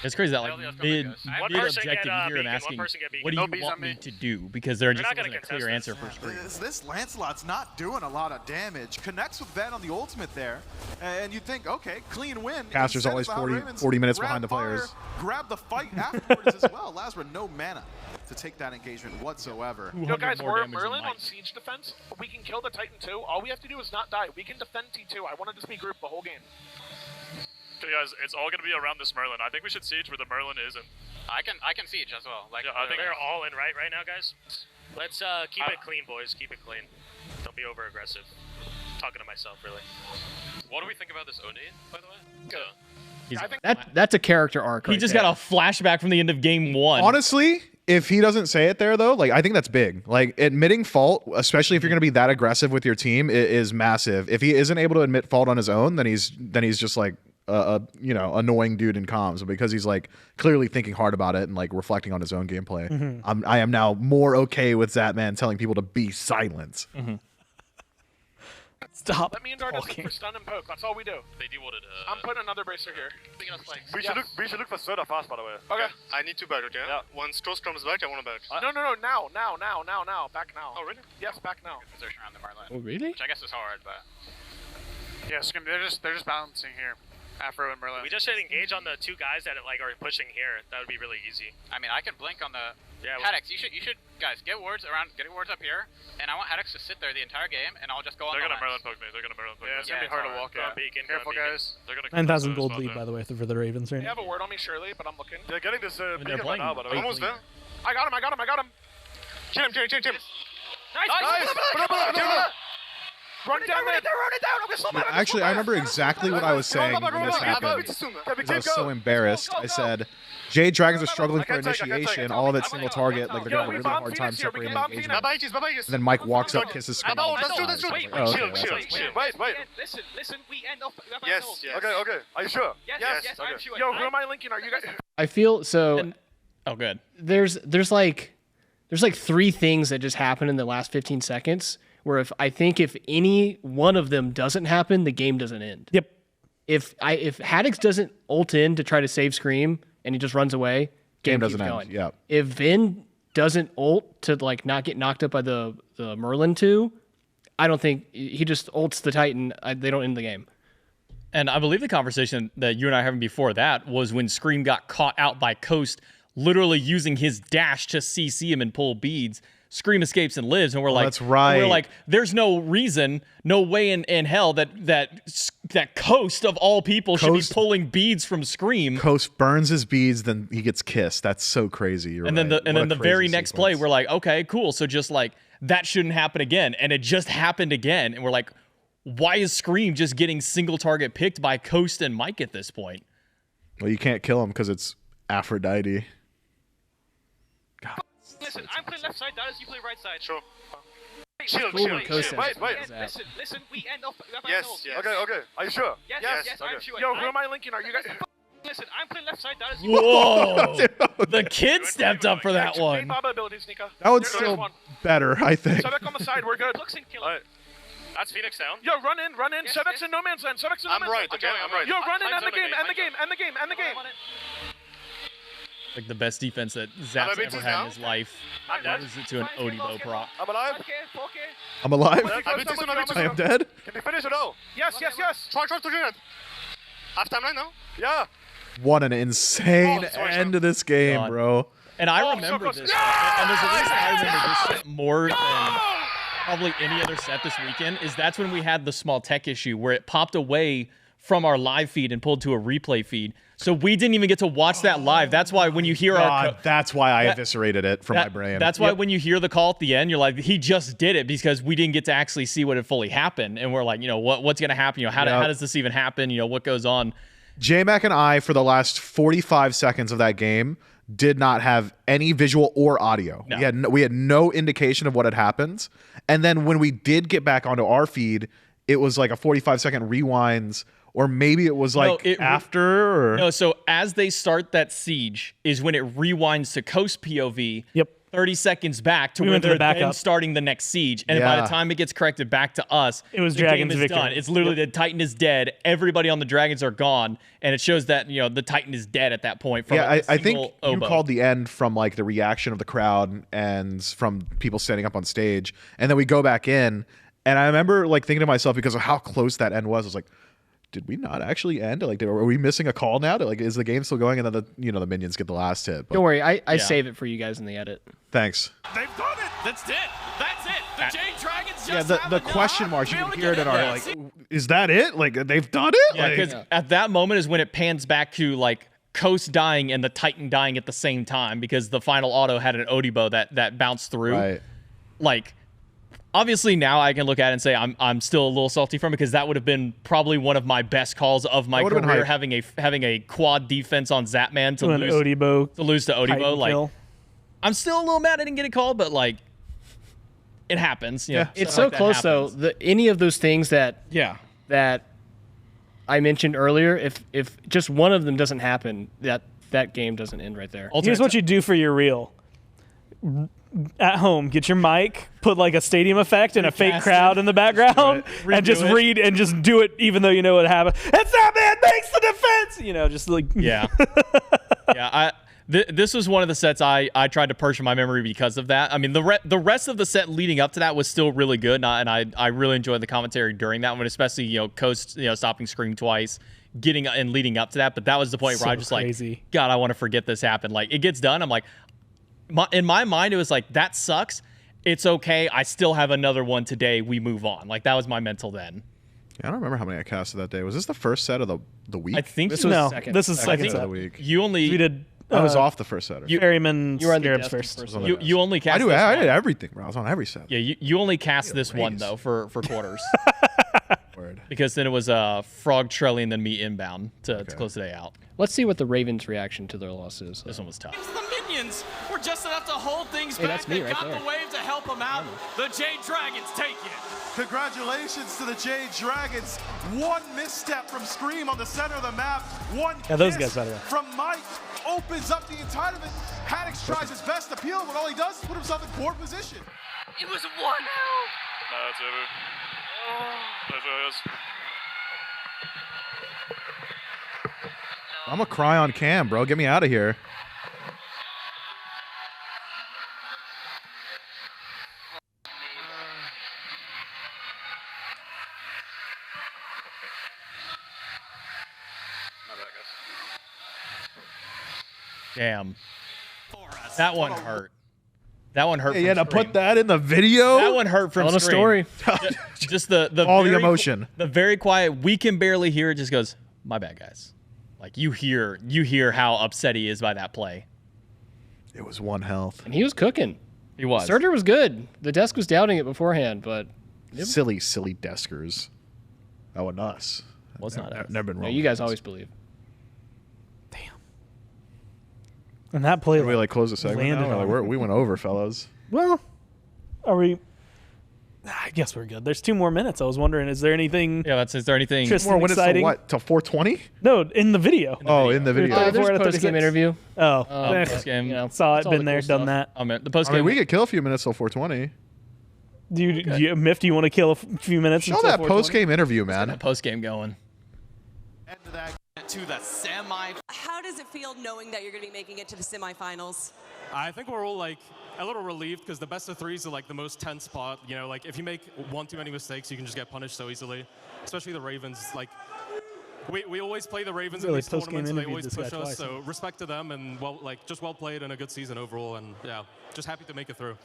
Speaker 1: It's crazy that like mid
Speaker 10: One person
Speaker 1: objective
Speaker 10: get,
Speaker 1: you hear him
Speaker 10: beacon,
Speaker 1: asking,
Speaker 10: one person get beacon.
Speaker 1: what do
Speaker 10: No
Speaker 1: you
Speaker 10: bees
Speaker 1: want
Speaker 10: on
Speaker 1: me
Speaker 10: me.
Speaker 1: to do? Because there
Speaker 10: They're
Speaker 1: just
Speaker 10: not gonna
Speaker 1: wasn't a clear
Speaker 10: contest
Speaker 1: answer for Scream.
Speaker 12: This Lancelot's not doing a lot of damage. Connects with Ben on the ultimate there, and you think, okay, clean win.
Speaker 2: Caster's
Speaker 12: Instead,
Speaker 2: always
Speaker 12: the Hot
Speaker 2: 40
Speaker 12: Ravens
Speaker 2: 40 minutes
Speaker 12: grab
Speaker 2: behind the
Speaker 12: fire,
Speaker 2: players.
Speaker 12: Grab the fight afterwards as well. Lazarus, no mana to take that engagement whatsoever.
Speaker 9: Yo, guys, we're Merlin on siege defense. We can kill the Titan too. All we have to do is not die. We can defend T2. I wanted to be grouped the whole game.
Speaker 15: Okay, guys, it's all gonna be around this Merlin. I think we should siege where the Merlin isn't.
Speaker 13: I can siege as well. Like,
Speaker 15: Yeah, I think
Speaker 10: They're all in right now, guys. Let's keep it clean, boys. Keep it clean. Don't be over aggressive. Talking to myself, really.
Speaker 15: What do we think about this Oni, by the way?
Speaker 4: That's a character arc.
Speaker 1: He just got a flashback from the end of game 1.
Speaker 2: Honestly, if he doesn't say it there though, like I think that's big. Like admitting fault, especially if you're going to be that aggressive with your team, is massive. If he isn't able to admit fault on his own, then he's just like a annoying dude in comms. But because he's like clearly thinking hard about it and like reflecting on his own gameplay, I am now more okay with Zatman telling people to be silent.
Speaker 3: Stop.
Speaker 9: Let me into our distance for stun and poke. That's all we do.
Speaker 15: They dewated.
Speaker 9: I'm putting another bracer here.
Speaker 11: We should look for Soda fast, by the way.
Speaker 9: Okay.
Speaker 11: I need to bet, okay? Yeah. Once Toast comes back, I want to bet.
Speaker 9: No, now. Back now.
Speaker 11: Oh, really?
Speaker 9: Yes, back now.
Speaker 13: Position around the Merlin.
Speaker 4: Oh, really?
Speaker 13: Which I guess is hard, but.
Speaker 5: Yeah, Scream, they're just balancing here. Afro and Merlin.
Speaker 10: We just should engage on the two guys that like are pushing here. That would be really easy.
Speaker 13: I mean, I can blink on the.
Speaker 10: Yeah.
Speaker 13: Haddix, you should guys get wards up here, and I want Haddix to sit there the entire game, and I'll just go on.
Speaker 15: They're
Speaker 13: the
Speaker 15: gonna Merlin poke me.
Speaker 5: Yeah, it's gonna be hard to walk out. Careful, guys.
Speaker 15: They're gonna
Speaker 3: 9,000 gold lead, by the way, for the Ravens right
Speaker 9: They
Speaker 3: now.
Speaker 9: have a word on me, surely, but I'm looking.
Speaker 11: They're getting this
Speaker 1: they're
Speaker 11: beacon
Speaker 1: playing
Speaker 11: right now, by the way.
Speaker 1: almost
Speaker 11: Almost
Speaker 1: there.
Speaker 11: there.
Speaker 9: I got him.
Speaker 11: Kill him.
Speaker 9: Nice. Run down there.
Speaker 2: Actually, I remember exactly what I was saying when this happened. Because I was so embarrassed. I said, Jade Dragons are struggling for initiation. All of it's single target. Like they're gonna have a really hard time separating engagement. And then Mike walks up, kisses Scream.
Speaker 11: Oh, let's do.
Speaker 2: Oh, okay, that's
Speaker 11: Chill. Wait.
Speaker 9: Listen, we end off.
Speaker 11: Yes. Okay. Are you sure?
Speaker 9: Yes, I'm sure. Yo, who am I linking? Are you guys?
Speaker 4: I feel so.
Speaker 1: Oh, good.
Speaker 4: There's like 3 things that just happened in the last 15 seconds where if any one of them doesn't happen, the game doesn't end.
Speaker 3: Yep.
Speaker 4: If Haddix doesn't ult in to try to save Scream and he just runs away, game
Speaker 2: doesn't
Speaker 4: keeps
Speaker 2: end.
Speaker 4: going.
Speaker 2: Yeah.
Speaker 4: If Vin doesn't ult to like not get knocked up by the Merlin 2, I don't think he just ults the Titan. They don't end the game.
Speaker 1: And I believe the conversation that you and I were having before that was when Scream got caught out by Coast, literally using his dash to CC him and pull beads. Scream escapes and lives, and we're like,
Speaker 2: that's right.
Speaker 1: We're like, there's no reason, no way in hell that Coast of all people should be pulling beads from Scream.
Speaker 2: Coast burns his beads, then he gets kissed. That's so crazy.
Speaker 1: And then the very next play, we're like, okay, cool. So just like that shouldn't happen again, and it just happened again, and we're like, why is Scream just getting single target picked by Coast and Mike at this point?
Speaker 2: Well, you can't kill him because it's Aphrodite.
Speaker 5: Listen, I'm playing left side, Dallas, you play right side.
Speaker 11: Sure.
Speaker 5: Chill.
Speaker 11: Wait.
Speaker 5: Listen, we end off.
Speaker 11: Yes. Okay. Are you sure?
Speaker 5: Yes, I'm sure.
Speaker 9: Yo, who am I linking? Are you guys?
Speaker 5: Listen, I'm playing left side, Dallas.
Speaker 1: Whoa! The kid stepped up for that one.
Speaker 2: That one's still better, I think.
Speaker 9: Sebek on the side, we're good.
Speaker 15: That's Phoenix down.
Speaker 9: Yo, run in. Sebek's in no man's land.
Speaker 11: I'm right.
Speaker 9: Yo, run in, end the game.
Speaker 1: Like the best defense that Zap's ever had in his life. Loses it to an Odibo proc.
Speaker 11: I'm alive.
Speaker 2: I'm alive?
Speaker 11: I
Speaker 2: am dead?
Speaker 11: Can we finish it all?
Speaker 9: Yes.
Speaker 11: Try to do it. Half timeline now? Yeah.
Speaker 2: What an insane end to this game,
Speaker 1: God.
Speaker 2: bro.
Speaker 1: And I remember this. And there's a reason I remember this set more than probably any other set this weekend, is that's when we had the small tech issue where it popped away from our live feed and pulled to a replay feed. So we didn't even get to watch that live. That's why when you hear
Speaker 2: that's why I eviscerated it from my brain.
Speaker 1: That's why when you hear the call at the end, you're like, he just did it, because we didn't get to actually see what had fully happened. And we're like, what's going to happen? How does this even happen? What goes on?
Speaker 2: J-Mac and I, for the last 45 seconds of that game, did not have any visual or audio.
Speaker 1: No.
Speaker 2: We had no indication of what had happened. And then when we did get back onto our feed, it was like a 45-second rewinds Or maybe it was like after? Or?
Speaker 1: No, so as they start that siege is when it rewinds to Coast POV.
Speaker 3: Yep.
Speaker 1: 30 seconds back to
Speaker 3: We
Speaker 1: where
Speaker 3: went to
Speaker 1: they're
Speaker 3: the backup.
Speaker 1: then starting the next siege. And by the time it gets corrected back to us,
Speaker 3: it was
Speaker 1: the
Speaker 3: Dragon's
Speaker 1: game is
Speaker 3: victory.
Speaker 1: done. It's literally the Titan is dead. Everybody on the Dragons are gone. And it shows that, the Titan is dead at that point. From
Speaker 2: Yeah, I think you
Speaker 1: oboe.
Speaker 2: called the end from like the reaction of the crowd and from people standing up on stage. And then we go back in. And I remember like thinking to myself, because of how close that end was, I was like, did we not actually end? Like, are we missing a call now? Like, is the game still going? And then the minions get the last hit. But
Speaker 4: Don't worry, I save it for you guys in the edit.
Speaker 2: Thanks.
Speaker 14: They've done it. That's it. That's it. The Jade Dragons just
Speaker 2: The question marks you can hear that are like, is that it? Like they've done it?
Speaker 1: Yeah, because at that moment is when it pans back to like Coast dying and the Titan dying at the same time, because the final auto had an Odibo that bounced through.
Speaker 2: Right.
Speaker 1: Like, obviously now I can look at it and say I'm still a little salty from it, because that would have been probably one of my best calls of my career, having a quad defense on Zapman to lose to Odibo. Like,
Speaker 3: kill.
Speaker 1: I'm still a little mad I didn't get a call, but like, it happens. You know,
Speaker 4: It's
Speaker 1: stuff
Speaker 4: so
Speaker 1: like that
Speaker 4: close
Speaker 1: happens.
Speaker 4: though. Any of those things that I mentioned earlier, if just one of them doesn't happen, that game doesn't end right there.
Speaker 3: Here's what you do for your reel. At home, get your mic, put like a stadium effect and a fake crowd in the background, and just read and just do it, even though you know what happened. It's that man makes the defense. Just like
Speaker 1: This was one of the sets I tried to purge from my memory because of that. I mean, the rest of the set leading up to that was still really good, and I really enjoyed the commentary during that one, especially Coast stopping Scream twice, getting and leading up to that. But that was the point where I just like, God, I want to forget this happened. Like, it gets done, I'm like, in my mind it was like, that sucks. It's okay. I still have another one today. We move on. Like, that was my mental then.
Speaker 2: Yeah, I don't remember how many I casted that day. Was this the first set of the week?
Speaker 1: I think
Speaker 3: this was second. This is second set
Speaker 2: of the week.
Speaker 1: You only
Speaker 3: we did.
Speaker 2: I was off the first set.
Speaker 3: Ferryman
Speaker 4: you were on the
Speaker 3: Scarabs
Speaker 4: desk
Speaker 3: first.
Speaker 1: You only cast.
Speaker 2: I did everything, bro. I was on every set.
Speaker 1: Yeah, you only cast this one though for quarters.
Speaker 2: Word.
Speaker 1: Because then it was Frog Trelly and then me inbound to close the day out.
Speaker 4: Let's see what the Ravens' reaction to their loss is.
Speaker 1: This one was tough.
Speaker 14: The minions were just enough to hold things
Speaker 4: Hey,
Speaker 14: back.
Speaker 4: that's me
Speaker 14: They
Speaker 4: right
Speaker 14: got
Speaker 4: there.
Speaker 14: the wave to help them out. The Jade Dragons take it.
Speaker 12: Congratulations to the Jade Dragons. One misstep from Scream on the center of the map. One
Speaker 3: those
Speaker 12: kiss
Speaker 3: guys, by the way.
Speaker 12: from Mike opens up the entitlement. Haddix tries his best to peel, but all he does is put himself in poor position.
Speaker 13: It was 1-0.
Speaker 15: No, it's over. That's what it is.
Speaker 2: I'm gonna cry on cam, bro. Get me out of here.
Speaker 1: Damn. That one hurt. That one hurt.
Speaker 2: You had to put that in the video.
Speaker 1: That one hurt from
Speaker 4: Telling a
Speaker 1: Scream.
Speaker 4: story.
Speaker 1: Just the
Speaker 2: all the
Speaker 1: very
Speaker 2: emotion.
Speaker 1: The very quiet. We can barely hear it. Just goes, my bad, guys. Like, you hear how upset he is by that play.
Speaker 2: It was 1 health.
Speaker 4: And he was cooking.
Speaker 1: He was.
Speaker 4: Surtur was good. The desk was doubting it beforehand, but
Speaker 2: Silly deskers. That wasn't us.
Speaker 1: Was not us.
Speaker 2: Never been wrong.
Speaker 4: no, you guys always believe.
Speaker 3: And that play.
Speaker 2: Did we like close the segment
Speaker 3: landed
Speaker 2: now?
Speaker 3: on
Speaker 2: Like, we went over, fellas.
Speaker 3: Well, are we? I guess we're good. There's 2 more minutes. I was wondering, is there anything?
Speaker 1: Yeah, is there anything?
Speaker 3: Tristan,
Speaker 2: More minutes
Speaker 3: exciting?
Speaker 2: to what? Till 4:20?
Speaker 3: No, in the video.
Speaker 2: In the video.
Speaker 4: There's
Speaker 3: 34 out of
Speaker 4: post-game
Speaker 3: 36.
Speaker 4: interview.
Speaker 3: Oh,
Speaker 1: Post-game.
Speaker 4: You know,
Speaker 3: saw
Speaker 4: it's
Speaker 3: it,
Speaker 4: all
Speaker 3: been
Speaker 4: the
Speaker 3: there,
Speaker 4: cool
Speaker 3: done
Speaker 4: stuff.
Speaker 3: that.
Speaker 1: The post
Speaker 2: I
Speaker 1: game.
Speaker 2: mean, we could kill a few minutes till 4:20.
Speaker 3: Miff, do you want to kill a few minutes?
Speaker 2: Show
Speaker 3: until
Speaker 2: that
Speaker 3: 4:20?
Speaker 2: post-game interview, man.
Speaker 1: Post game going.
Speaker 14: To the semi.
Speaker 6: How does it feel knowing that you're going to be making it to the semifinals?
Speaker 7: I think we're all like a little relieved because the best of threes are like the most tense part. You know, like if you make one too many mistakes, you can just get punished so easily. Especially the Ravens. Like we always play the Ravens in
Speaker 3: Really,
Speaker 7: these
Speaker 3: post-game
Speaker 7: tournaments, and they
Speaker 3: interviewed
Speaker 7: always
Speaker 3: this
Speaker 7: push
Speaker 3: guy
Speaker 7: us.
Speaker 3: twice,
Speaker 7: So respect to them, and well played and a good season overall. And yeah, just happy to make it through.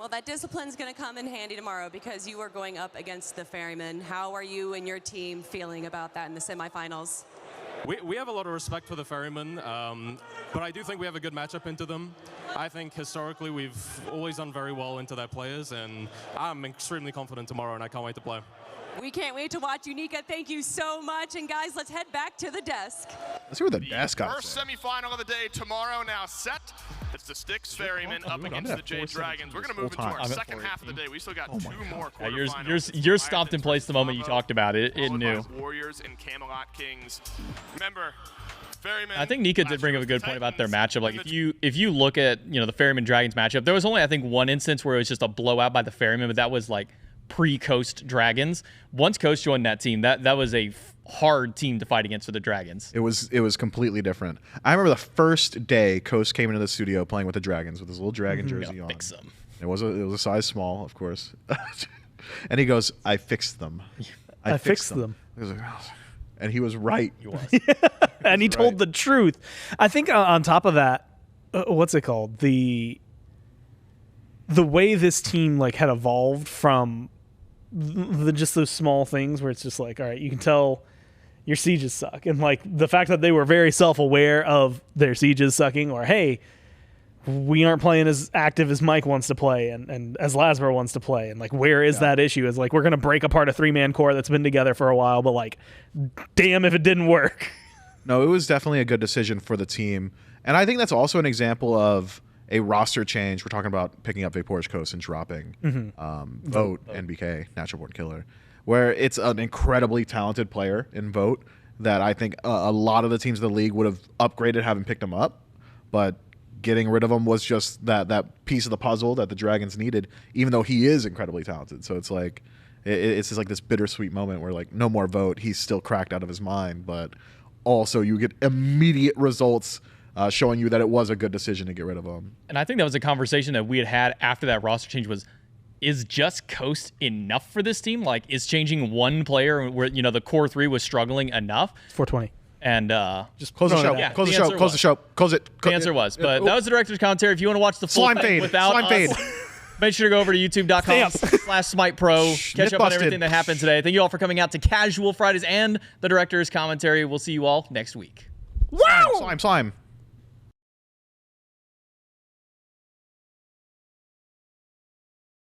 Speaker 6: Well, that discipline's going to come in handy tomorrow because you are going up against the Ferrymen. How are you and your team feeling about that in the semifinals?
Speaker 7: We have a lot of respect for the Ferrymen, but I do think we have a good matchup into them. I think historically we've always done very well into their players, and I'm extremely confident tomorrow, and I can't wait to play.
Speaker 6: We can't wait to watch Unica. Thank you so much. And guys, let's head back to the desk.
Speaker 2: Let's see what the desk got.
Speaker 11: First semifinal of the day tomorrow now set.
Speaker 9: It's the Styx Ferryman up against the Jade Dragons. We're going to move into our second half of the day. We still got 2 more quarterfinals.
Speaker 1: Yours stopped in place the moment you talked about it. It knew.
Speaker 9: Warriors and Camelot Kings. Remember, Ferryman.
Speaker 1: I think Nika did bring up a good point about their matchup. Like if you look at the Ferryman Dragons matchup, there was only I think one instance where it was just a blowout by the Ferryman, but that was like pre-Coast Dragons. Once Coast joined that team, that was a hard team to fight against for the Dragons.
Speaker 2: It was completely different. I remember the first day Coast came into the studio playing with the Dragons with his little dragon jersey on.
Speaker 1: Fix them.
Speaker 2: It was a size small, of course. And he goes, "I fixed them.
Speaker 3: I fixed them."
Speaker 2: And he was right.
Speaker 1: He was.
Speaker 3: And he told the truth. I think on top of that, what's it called? The way this team like had evolved from just those small things where it's just like, all right, you can tell your sieges suck. And like the fact that they were very self-aware of their sieges sucking, or hey, we aren't playing as active as Mike wants to play and as Lasber wants to play. And like, where is that issue? Is like, we're going to break apart a 3-man core that's been together for a while, but like, damn if it didn't work.
Speaker 2: No, it was definitely a good decision for the team. And I think that's also an example of a roster change. We're talking about picking up Vapor's Coast and dropping Vote, NBK, Natural Born Killer, where it's an incredibly talented player in Vote that I think a lot of the teams in the league would have upgraded having picked him up. But getting rid of him was just that piece of the puzzle that the Dragons needed, even though he is incredibly talented. So it's like it's just like this bittersweet moment where like no more Vote, he's still cracked out of his mind, but also you get immediate results showing you that it was a good decision to get rid of him.
Speaker 1: And I think that was a conversation that we had after that roster change was, is just Coast enough for this team? Like, is changing one player where, the core 3 was struggling enough?
Speaker 3: 420.
Speaker 1: And
Speaker 2: just close the show.
Speaker 1: Yeah,
Speaker 2: close the show. Close the show. Close it.
Speaker 1: The answer was. But that was the director's commentary. If you want to watch the full thing without us, make sure to go over to youtube.com/SmitePro. Catch up on everything that happened today. Thank you all for coming out to Casual Fridays and the director's commentary. We'll see you all next week.
Speaker 2: Wow! Slime.